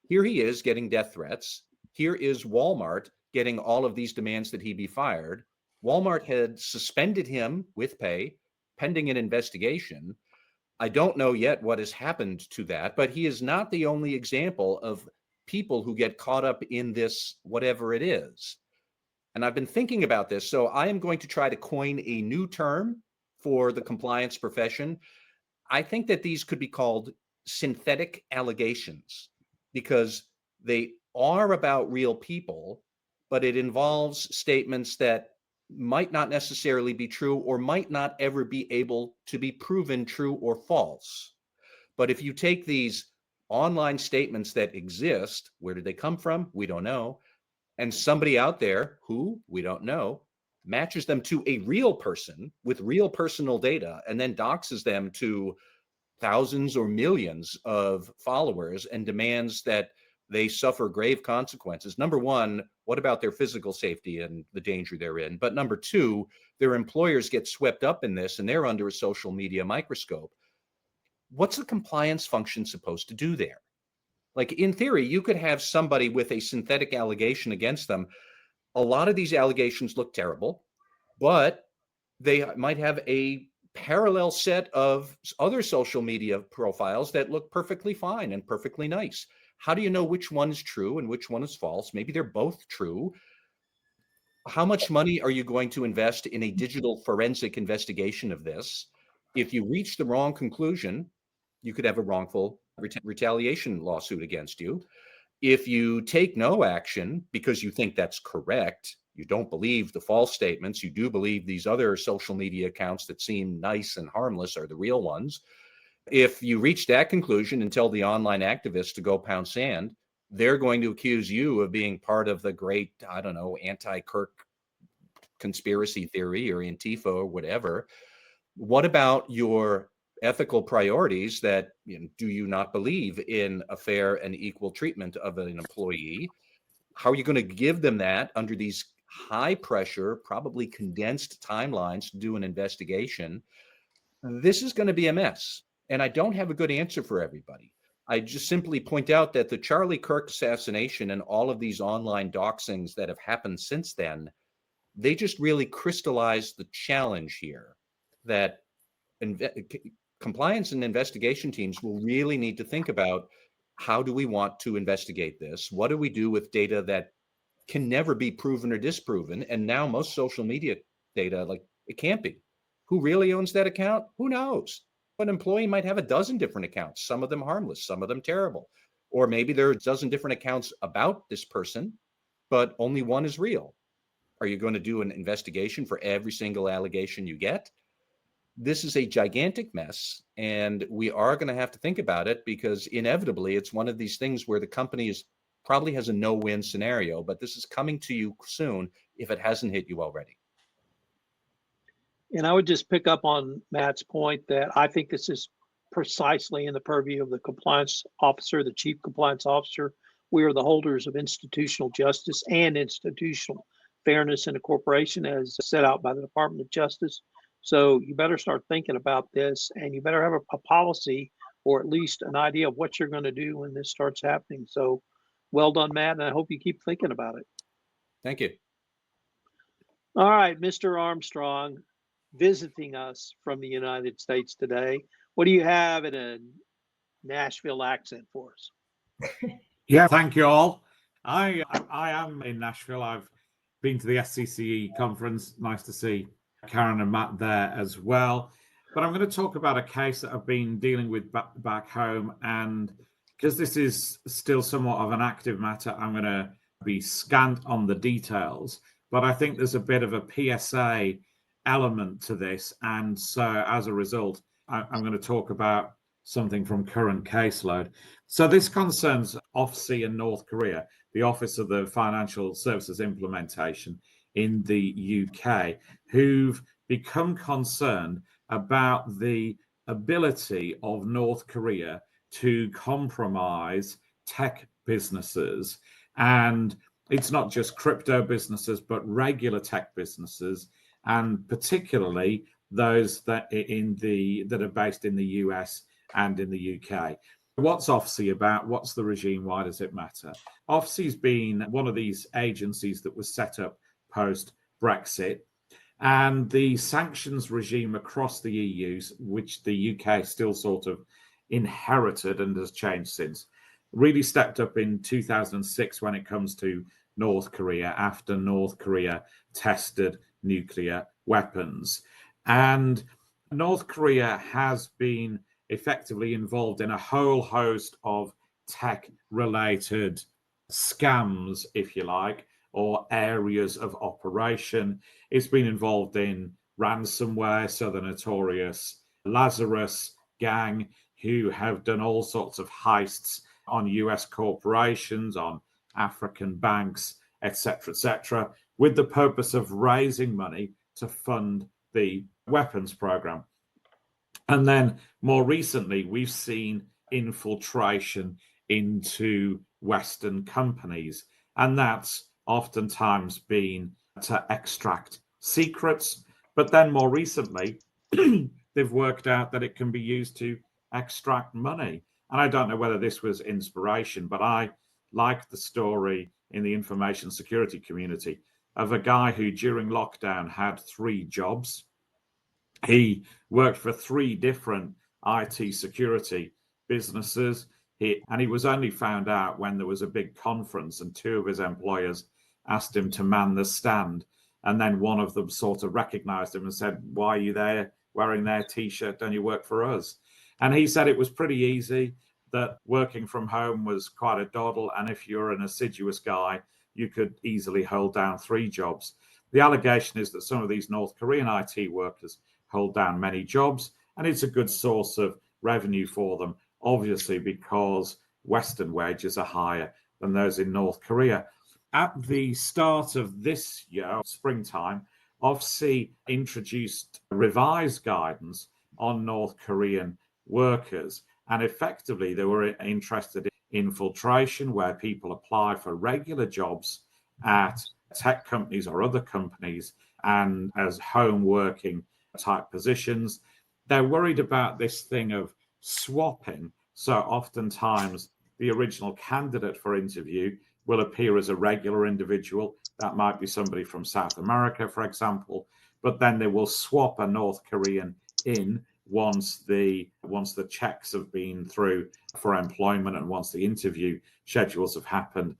here he is getting death threats. Here is Walmart getting all of these demands that he be fired. Walmart had suspended him with pay pending an investigation. I don't know yet what has happened to that, but he is not the only example of people who get caught up in this, whatever it is. And I've been thinking about this. So I am going to try to coin a new term for the compliance profession. I think that these could be called synthetic allegations because they are about real people, but it involves statements that might not necessarily be true or might not ever be able to be proven true or false. But if you take these online statements that exist, where did they come from? We don't know. And somebody out there who we don't know matches them to a real person with real personal data and then doxes them to thousands or millions of followers and demands that they suffer grave consequences. Number one, what about their physical safety and the danger they're in? But number two, their employers get swept up in this and they're under a social media microscope. What's the compliance function supposed to do there? Like in theory, you could have somebody with a synthetic allegation against them. A lot of these allegations look terrible, but they might have a parallel set of other social media profiles that look perfectly fine and perfectly nice. How do you know which one is true and which one is false? Maybe they're both true. How much money are you going to invest in a digital forensic investigation of this? If you reach the wrong conclusion, you could have a wrongful retaliation lawsuit against you. If you take no action because you think that's correct, you don't believe the false statements, you do believe these other social media accounts that seem nice and harmless are the real ones. If you reach that conclusion and tell the online activists to go pound sand, they're going to accuse you of being part of the great, I don't know, anti-Kirk conspiracy theory or Antifa or whatever. What about your ethical priorities that, do you not believe in a fair and equal treatment of an employee? How are you going to give them that under these high pressure, probably condensed timelines to do an investigation? This is going to be a mess. And I don't have a good answer for everybody. I just simply point out that the Charlie Kirk assassination and all of these online doxings that have happened since then, they just really crystallized the challenge here that compliance and investigation teams will really need to think about, how do we want to investigate this? What do we do with data that can never be proven or disproven? And now most social media data, like, it can't be. Who really owns that account? Who knows? An employee might have a dozen different accounts, some of them harmless, some of them terrible. Or maybe there are a dozen different accounts about this person, but only one is real. Are you going to do an investigation for every single allegation you get? This is a gigantic mess, and we are going to have to think about it because inevitably it's one of these things where the company probably has a no-win scenario, but this is coming to you soon if it hasn't hit you already. And I would just pick up on Matt's point that I think this is precisely in the purview of the compliance officer, the chief compliance officer. We are the holders of institutional justice and institutional fairness in a corporation as set out by the Department of Justice. So you better start thinking about this, and you better have a policy or at least an idea of what you're going to do when this starts happening. So well done, Matt, and I hope you keep thinking about it. Thank you. All right, Mr. Armstrong, visiting us from the United States today. What do you have in a Nashville accent for us? Yeah, thank you all. I am in Nashville. I've been to the SCCE conference. Nice to see Karen and Matt there as well. But I'm going to talk about a case that I've been dealing with back home. And because this is still somewhat of an active matter, I'm going to be scant on the details. But I think there's a bit of a PSA element to this. And so as a result, I'm going to talk about something from current caseload. So this concerns OFSI in North Korea, the Office of the Financial Services Implementation in the UK, who've become concerned about the ability of North Korea to compromise tech businesses. And it's not just crypto businesses, but regular tech businesses, and particularly those that are based in the US and in the UK. What's OFSI about? What's the regime? Why does it matter? OFSI's been one of these agencies that was set up post-Brexit, and the sanctions regime across the EU, which the UK still sort of inherited and has changed since, really stepped up in 2006 when it comes to North Korea, after North Korea tested nuclear weapons. And North Korea has been effectively involved in a whole host of tech-related scams, if you like, or areas of operation. It's been involved in ransomware, so the notorious Lazarus gang, who have done all sorts of heists on US corporations, on African banks, etc., with the purpose of raising money to fund the weapons program. And then more recently, we've seen infiltration into Western companies, and that's oftentimes been to extract secrets. But then more recently, they've worked out that it can be used to extract money. And I don't know whether this was inspiration, but I liked the story in the information security community of a guy who during lockdown had 3 jobs. He worked for 3 different IT security businesses. And he was only found out when there was a big conference and 2 of his employers asked him to man the stand. And then one of them sort of recognized him and said, "Why are you there wearing their T-shirt? Don't you work for us?" And he said it was pretty easy, that working from home was quite a doddle. And if you're an assiduous guy, you could easily hold down 3 jobs. The allegation is that some of these North Korean IT workers hold down many jobs, and it's a good source of revenue for them, obviously, because Western wages are higher than those in North Korea. At the start of this year, springtime, OFSI introduced revised guidance on North Korean workers. And effectively, they were interested in infiltration, where people apply for regular jobs at tech companies or other companies and as home working type positions. They're worried about this thing of swapping. So oftentimes the original candidate for interview will appear as a regular individual. That might be somebody from South America, for example, but then they will swap a North Korean in once the checks have been through for employment and once the interview schedules have happened.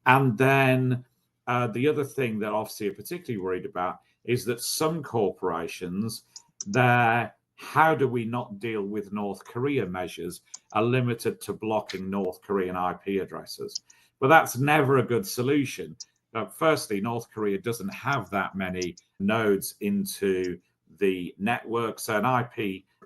And then the other thing that OFSI are particularly worried about is that some corporations, their "how do we not deal with North Korea" measures are limited to blocking North Korean IP addresses. But that's never a good solution. Firstly, North Korea doesn't have that many nodes into the network, so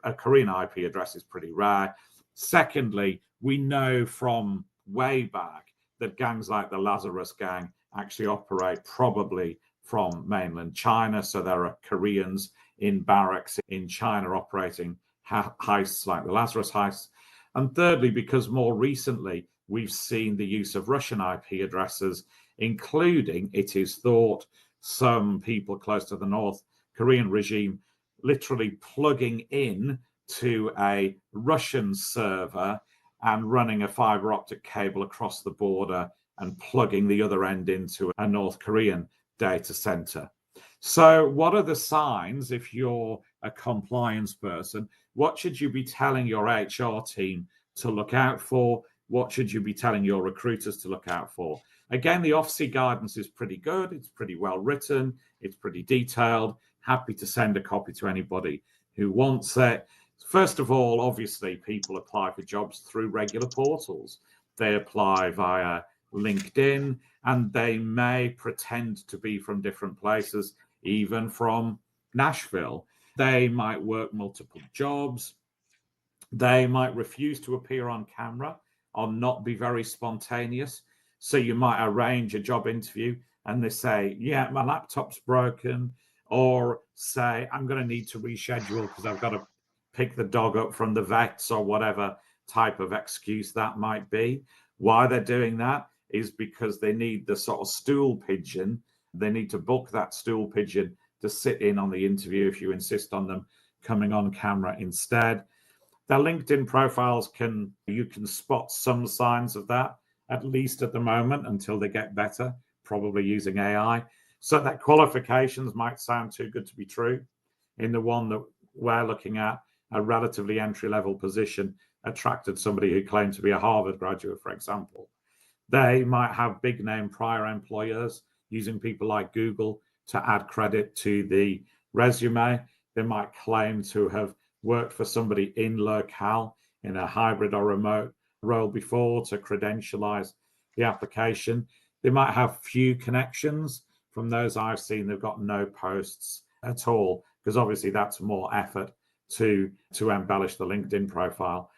a Korean IP address is pretty rare. Secondly, we know from way back that gangs like the Lazarus gang actually operate probably from mainland China. So there are Koreans in barracks in China operating heists like the Lazarus heists. And thirdly, because more recently we've seen the use of Russian IP addresses, including, it is thought, some people close to the North Korean regime literally plugging in to a Russian server and running a fiber optic cable across the border and plugging the other end into a North Korean data center. So what are the signs, if you're a compliance person? What should you be telling your HR team to look out for? What should you be telling your recruiters to look out for? Again, the OFSI guidance is pretty good. It's pretty well written. It's pretty detailed. Happy to send a copy to anybody who wants it. First of all, obviously, people apply for jobs through regular portals. They apply via LinkedIn, and they may pretend to be from different places, even from Nashville. They might work multiple jobs. They might refuse to appear on camera or not be very spontaneous. So you might arrange a job interview and they say, "Yeah, my laptop's broken," or say, "I'm going to need to reschedule because I've got to pick the dog up from the vets," or whatever type of excuse that might be. Why they're doing that is because they need the sort of stool pigeon. They need to book that stool pigeon to sit in on the interview if you insist on them coming on camera instead. Their LinkedIn profiles you can spot some signs of that, at least at the moment, until they get better, probably using AI. So that qualifications might sound too good to be true. In the one that we're looking at, a relatively entry-level position attracted somebody who claimed to be a Harvard graduate, for example. They might have big-name prior employers using people like Google to add credit to the resume. They might claim to have worked for somebody in locale in a hybrid or remote role before to credentialize the application. They might have few connections. From those I've seen, they've got no posts at all, because obviously that's more effort to embellish the LinkedIn profile.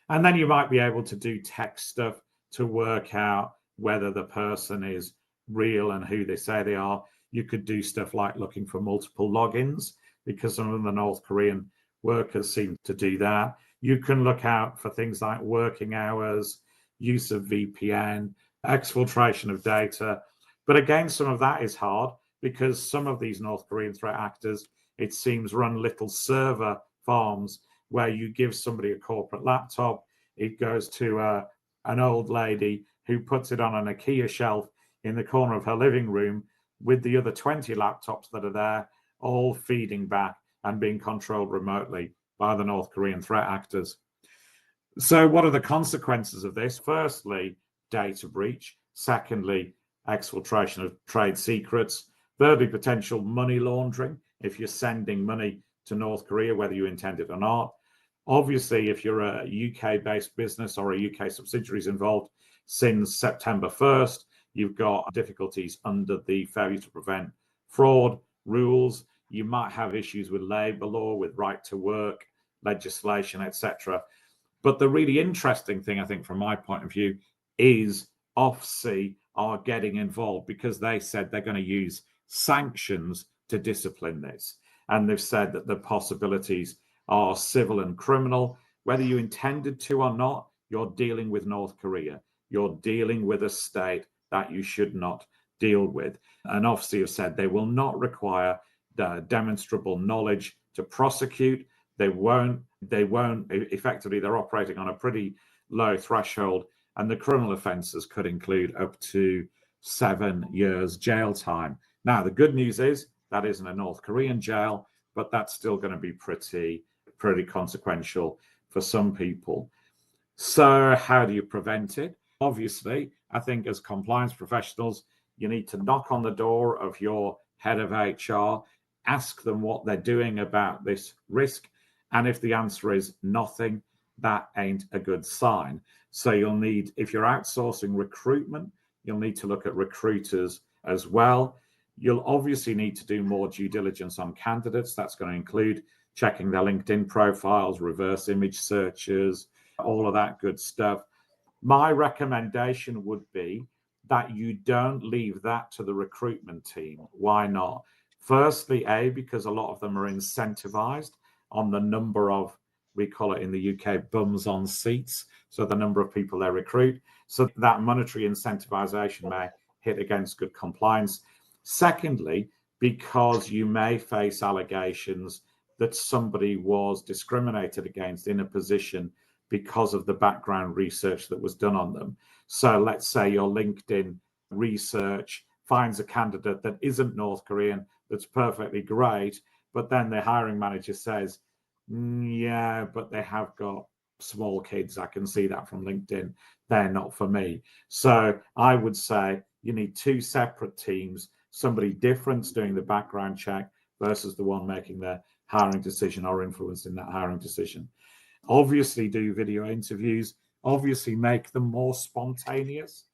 And then you might be able to do tech stuff to work out whether the person is real and who they say they are. You could do stuff like looking for multiple logins, because some of the North Korean workers seem to do that. You can look out for things like working hours, use of VPN, exfiltration of data. But again, some of that is hard because some of these North Korean threat actors, it seems, run little server farms where you give somebody a corporate laptop. It goes to an old lady who puts it on an IKEA shelf in the corner of her living room with the other 20 laptops that are there, all feeding back and being controlled remotely by the North Korean threat actors. So what are the consequences of this? Firstly, data breach. Secondly, exfiltration of trade secrets. Thirdly, potential money laundering if you're sending money to North Korea, whether you intend it or not. Obviously, if you're a UK-based business or a UK subsidiary is involved, since September 1st, you've got difficulties under the failure to prevent fraud rules. You might have issues with labor law, with right to work legislation, etc. But the really interesting thing, I think, from my point of view, is OFSI are getting involved because they said they're going to use sanctions to discipline this. And they've said that the possibilities are civil and criminal. Whether you intended to or not, you're dealing with North Korea. You're dealing with a state that you should not deal with. And OFSI have said they will not require the demonstrable knowledge to prosecute. They won't effectively, they're operating on a pretty low threshold, and the criminal offences could include up to 7 years jail time. Now, the good news is that isn't a North Korean jail, but that's still going to be pretty consequential for some people. So how do you prevent it? Obviously, I think as compliance professionals, you need to knock on the door of your head of HR, ask them what they're doing about this risk. And if the answer is nothing, that ain't a good sign. So you'll need, if you're outsourcing recruitment, you'll need to look at recruiters as well. You'll obviously need to do more due diligence on candidates. That's going to include checking their LinkedIn profiles, reverse image searches, all of that good stuff. My recommendation would be that you don't leave that to the recruitment team. Why not? Firstly, because a lot of them are incentivized on the number of, we call it in the UK, bums on seats. So the number of people they recruit. So that monetary incentivization may hit against good compliance. Secondly, because you may face allegations that somebody was discriminated against in a position because of the background research that was done on them. So let's say your LinkedIn research finds a candidate that isn't North Korean, that's perfectly great, but then the hiring manager says, yeah, but they have got small kids. I can see that from LinkedIn. They're not for me. So I would say you need two separate teams, somebody different doing the background check versus the one making the hiring decision or influencing that hiring decision. Obviously do video interviews, obviously make them more spontaneous.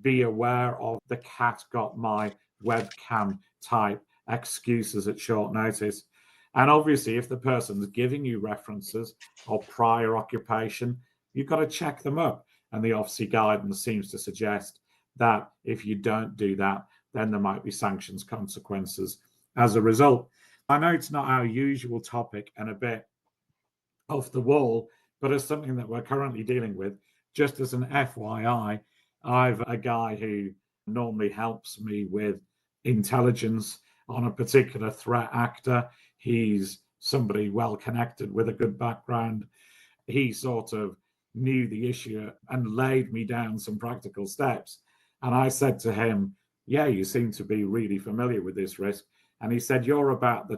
Be aware of the cat got my webcam type excuses at short notice. And obviously, if the person's giving you references or prior occupation, you've got to check them up. And the OFSI guidance seems to suggest that if you don't do that, then there might be sanctions consequences as a result. I know it's not our usual topic and a bit off the wall, but as something that we're currently dealing with. Just as an FYI, I've a guy who normally helps me with intelligence on a particular threat actor. He's somebody well connected with a good background. He sort of knew the issue and laid me down some practical steps. And I said to him, yeah, you seem to be really familiar with this risk. And he said, you're about the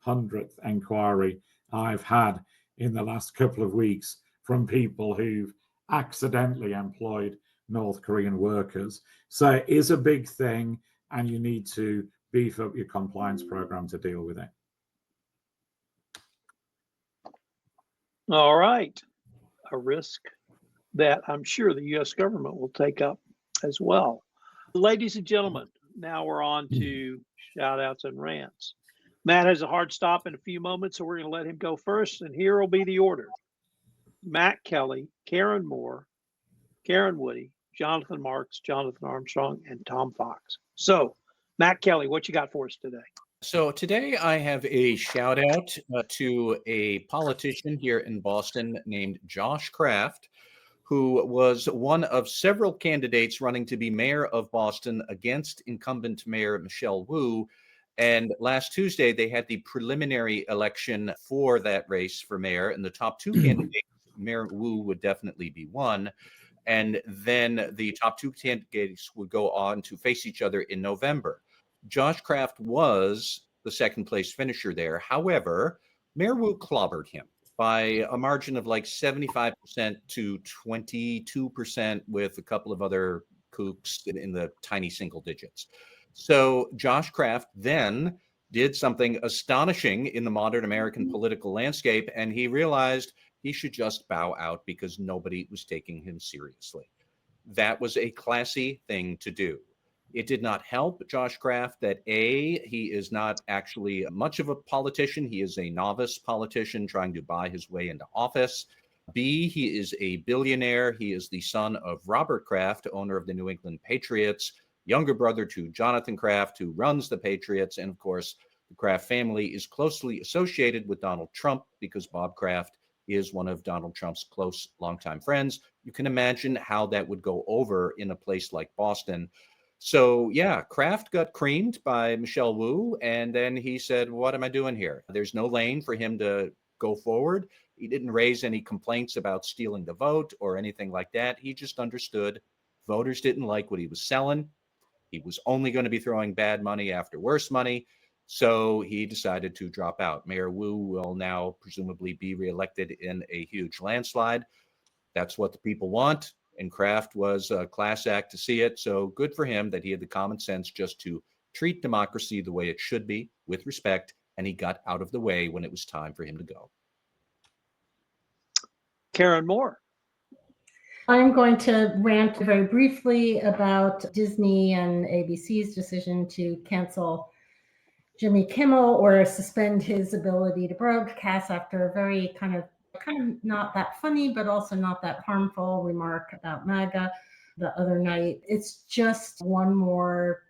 200th inquiry I've had in the last couple of weeks from people who've accidentally employed North Korean workers. So it is a big thing, and you need to beef up your compliance program to deal with it. All right. A risk that I'm sure the U.S. government will take up as well. Ladies and gentlemen, now we're on to shout outs and rants. Matt has a hard stop in a few moments, so we're going to let him go first. And here will be the order: Matt Kelly, Karen Moore, Karen Woody, Jonathan Marks, Jonathan Armstrong, and Tom Fox. So, Matt Kelly, what you got for us today? So today I have a shout out to a politician here in Boston named Josh Kraft, who was one of several candidates running to be mayor of Boston against incumbent Mayor Michelle Wu. And last Tuesday, they had the preliminary election for that race for mayor. And the top two candidates, Mayor Wu would definitely be one. And then the top two candidates would go on to face each other in November. Josh Kraft was the second place finisher there. However, Mayor Wu clobbered him by a margin of like 75% to 22% with a couple of other kooks in the tiny single digits. So Josh Kraft then did something astonishing in the modern American political landscape, and he realized he should just bow out because nobody was taking him seriously. That was a classy thing to do. It did not help Josh Kraft that A, he is not actually much of a politician. He is a novice politician trying to buy his way into office. B, he is a billionaire. He is the son of Robert Kraft, owner of the New England Patriots, younger brother to Jonathan Kraft, who runs the Patriots. And of course, the Kraft family is closely associated with Donald Trump because Bob Kraft is one of Donald Trump's close longtime friends. You can imagine how that would go over in a place like Boston. So yeah, Kraft got creamed by Michelle Wu, and then he said, what am I doing here? There's no lane for him to go forward. He didn't raise any complaints about stealing the vote or anything like that. He just understood voters didn't like what he was selling. He was only going to be throwing bad money after worse money. So he decided to drop out. Mayor Wu will now presumably be reelected in a huge landslide. That's what the people want. And Kraft was a class act to see it. So good for him that he had the common sense just to treat democracy the way it should be, with respect. And he got out of the way when it was time for him to go. Karen Moore. I'm going to rant very briefly about Disney and ABC's decision to cancel Jimmy Kimmel or suspend his ability to broadcast after a very kind of not that funny, but also not that harmful remark about MAGA the other night. It's just one more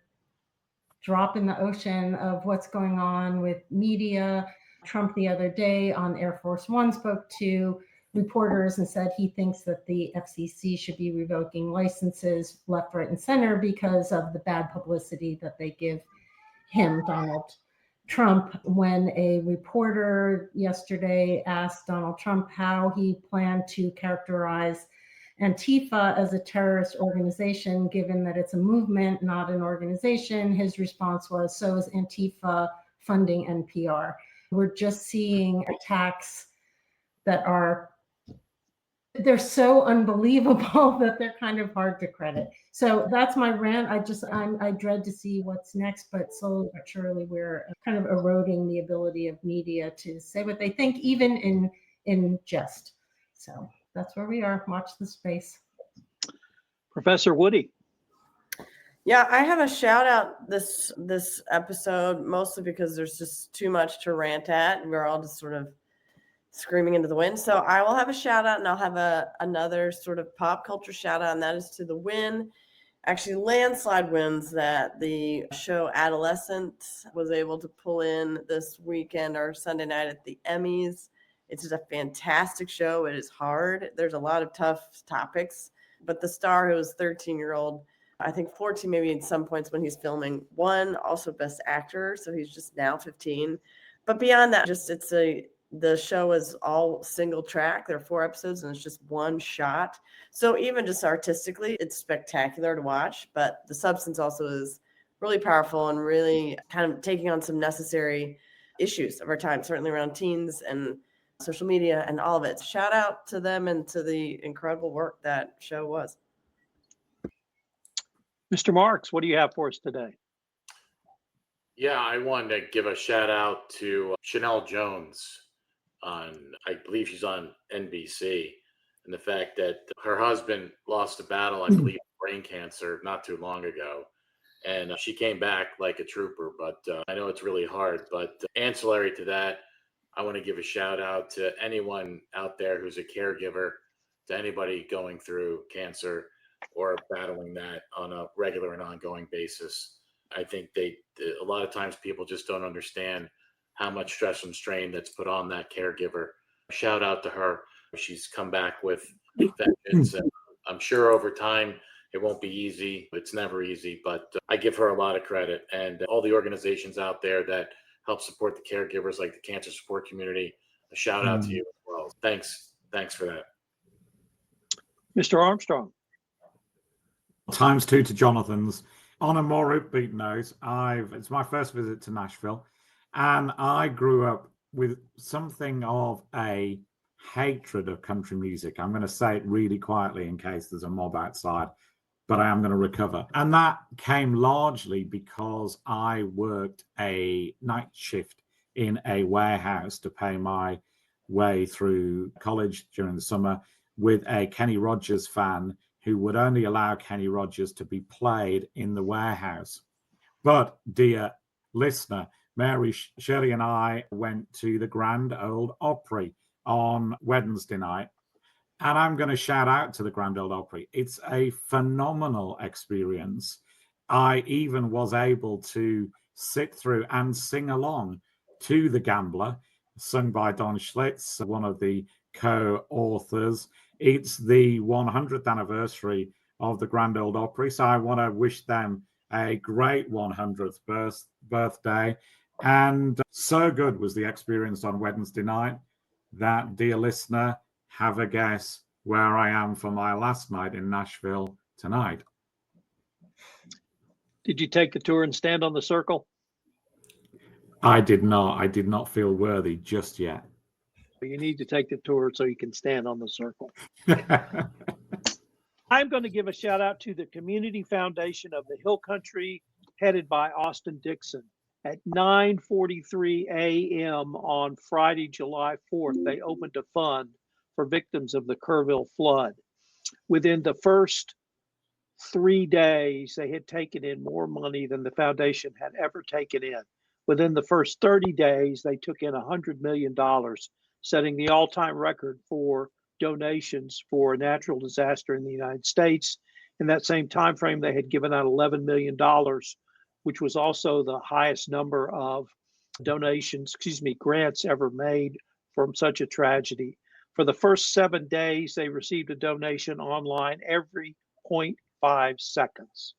drop in the ocean of what's going on with media. Trump the other day on Air Force One spoke to reporters and said he thinks that the FCC should be revoking licenses left, right, and center because of the bad publicity that they give him, Donald Trump. When a reporter yesterday asked Donald Trump how he planned to characterize Antifa as a terrorist organization, given that it's a movement, not an organization, his response was, so is Antifa funding NPR. We're just seeing attacks that they're so unbelievable that they're kind of hard to credit. So that's my rant. I dread to see what's next, but slowly but surely we're kind of eroding the ability of media to say what they think, even in jest. So that's where we are. Watch the space. Professor Woody. Yeah, I have a shout out this episode, mostly because there's just too much to rant at, and we're all just sort of screaming into the wind. So I will have a shout out, and I'll have another sort of pop culture shout out, and that is to the landslide wins that the show Adolescent was able to pull in this weekend or Sunday night at the Emmys. It's just a fantastic show. It is hard. There's a lot of tough topics, but the star, who was 13-year-old, I think 14 maybe at some points when he's filming, won also Best Actor. So he's just now 15. But beyond that, just the show is all single track. There are 4 episodes and it's just one shot. So even just artistically, it's spectacular to watch. But the substance also is really powerful and really kind of taking on some necessary issues of our time, certainly around teens and social media and all of it. Shout out to them and to the incredible work that show was. Mr. Marks, what do you have for us today? Yeah, I wanted to give a shout out to Sheinelle Jones I believe she's on NBC, and the fact that her husband lost a battle, I believe, brain cancer not too long ago. And she came back like a trooper, but I know it's really hard. But ancillary to that, I want to give a shout out to anyone out there who's a caregiver, to anybody going through cancer or battling that on a regular and ongoing basis. I think a lot of times people just don't understand how much stress and strain that's put on that caregiver. Shout out to her. She's come back with vengeance. And I'm sure over time it won't be easy. It's never easy, but I give her a lot of credit. And all the organizations out there that help support the caregivers, like the cancer support community, a shout out to you as well. Thanks for that. Mr. Armstrong. ×2 to Jonathan's. On a more upbeat note, it's my first visit to Nashville, and I grew up with something of a hatred of country music. I'm going to say it really quietly in case there's a mob outside, but I am going to recover. And that came largely because I worked a night shift in a warehouse to pay my way through college during the summer with a Kenny Rogers fan who would only allow Kenny Rogers to be played in the warehouse. But, dear listener, Mary, Shirley and I went to the Grand Ole Opry on Wednesday night. And I'm going to shout out to the Grand Ole Opry. It's a phenomenal experience. I even was able to sit through and sing along to The Gambler, sung by Don Schlitz, one of the co-authors. It's the 100th anniversary of the Grand Ole Opry, so I want to wish them a great 100th birthday. And so good was the experience on Wednesday night that, dear listener, have a guess where I am for my last night in Nashville tonight. Did you take the tour and stand on the circle? I did not. I did not feel worthy just yet. You need to take the tour so you can stand on the circle. I'm going to give a shout out to the Community Foundation of the Hill Country, headed by Austin Dixon. At 9:43 a.m. on Friday, July 4th, they opened a fund for victims of the Kerrville flood. Within the first 3 days, they had taken in more money than the foundation had ever taken in. Within the first 30 days, they took in $100 million, setting the all-time record for donations for a natural disaster in the United States. In that same time frame, they had given out $11 million, which was also the highest number of grants ever made from such a tragedy. For the first 7 days, they received a donation online every 0.5 seconds.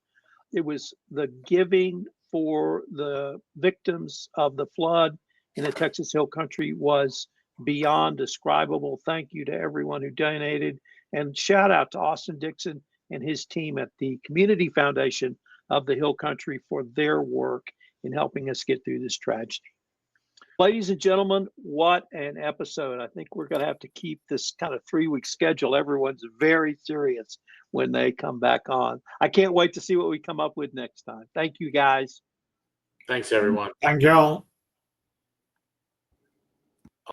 It was the giving for the victims of the flood in the Texas Hill Country was beyond describable. Thank you to everyone who donated, and shout out to Austin Dixon and his team at the Community Foundation of the Hill Country for their work in helping us get through this tragedy. Ladies and gentlemen, what an episode. I think we're going to have to keep this kind of 3-week schedule. Everyone's very serious when they come back on. I can't wait to see what we come up with next time. Thank you, guys. Thanks, everyone. Thank you all.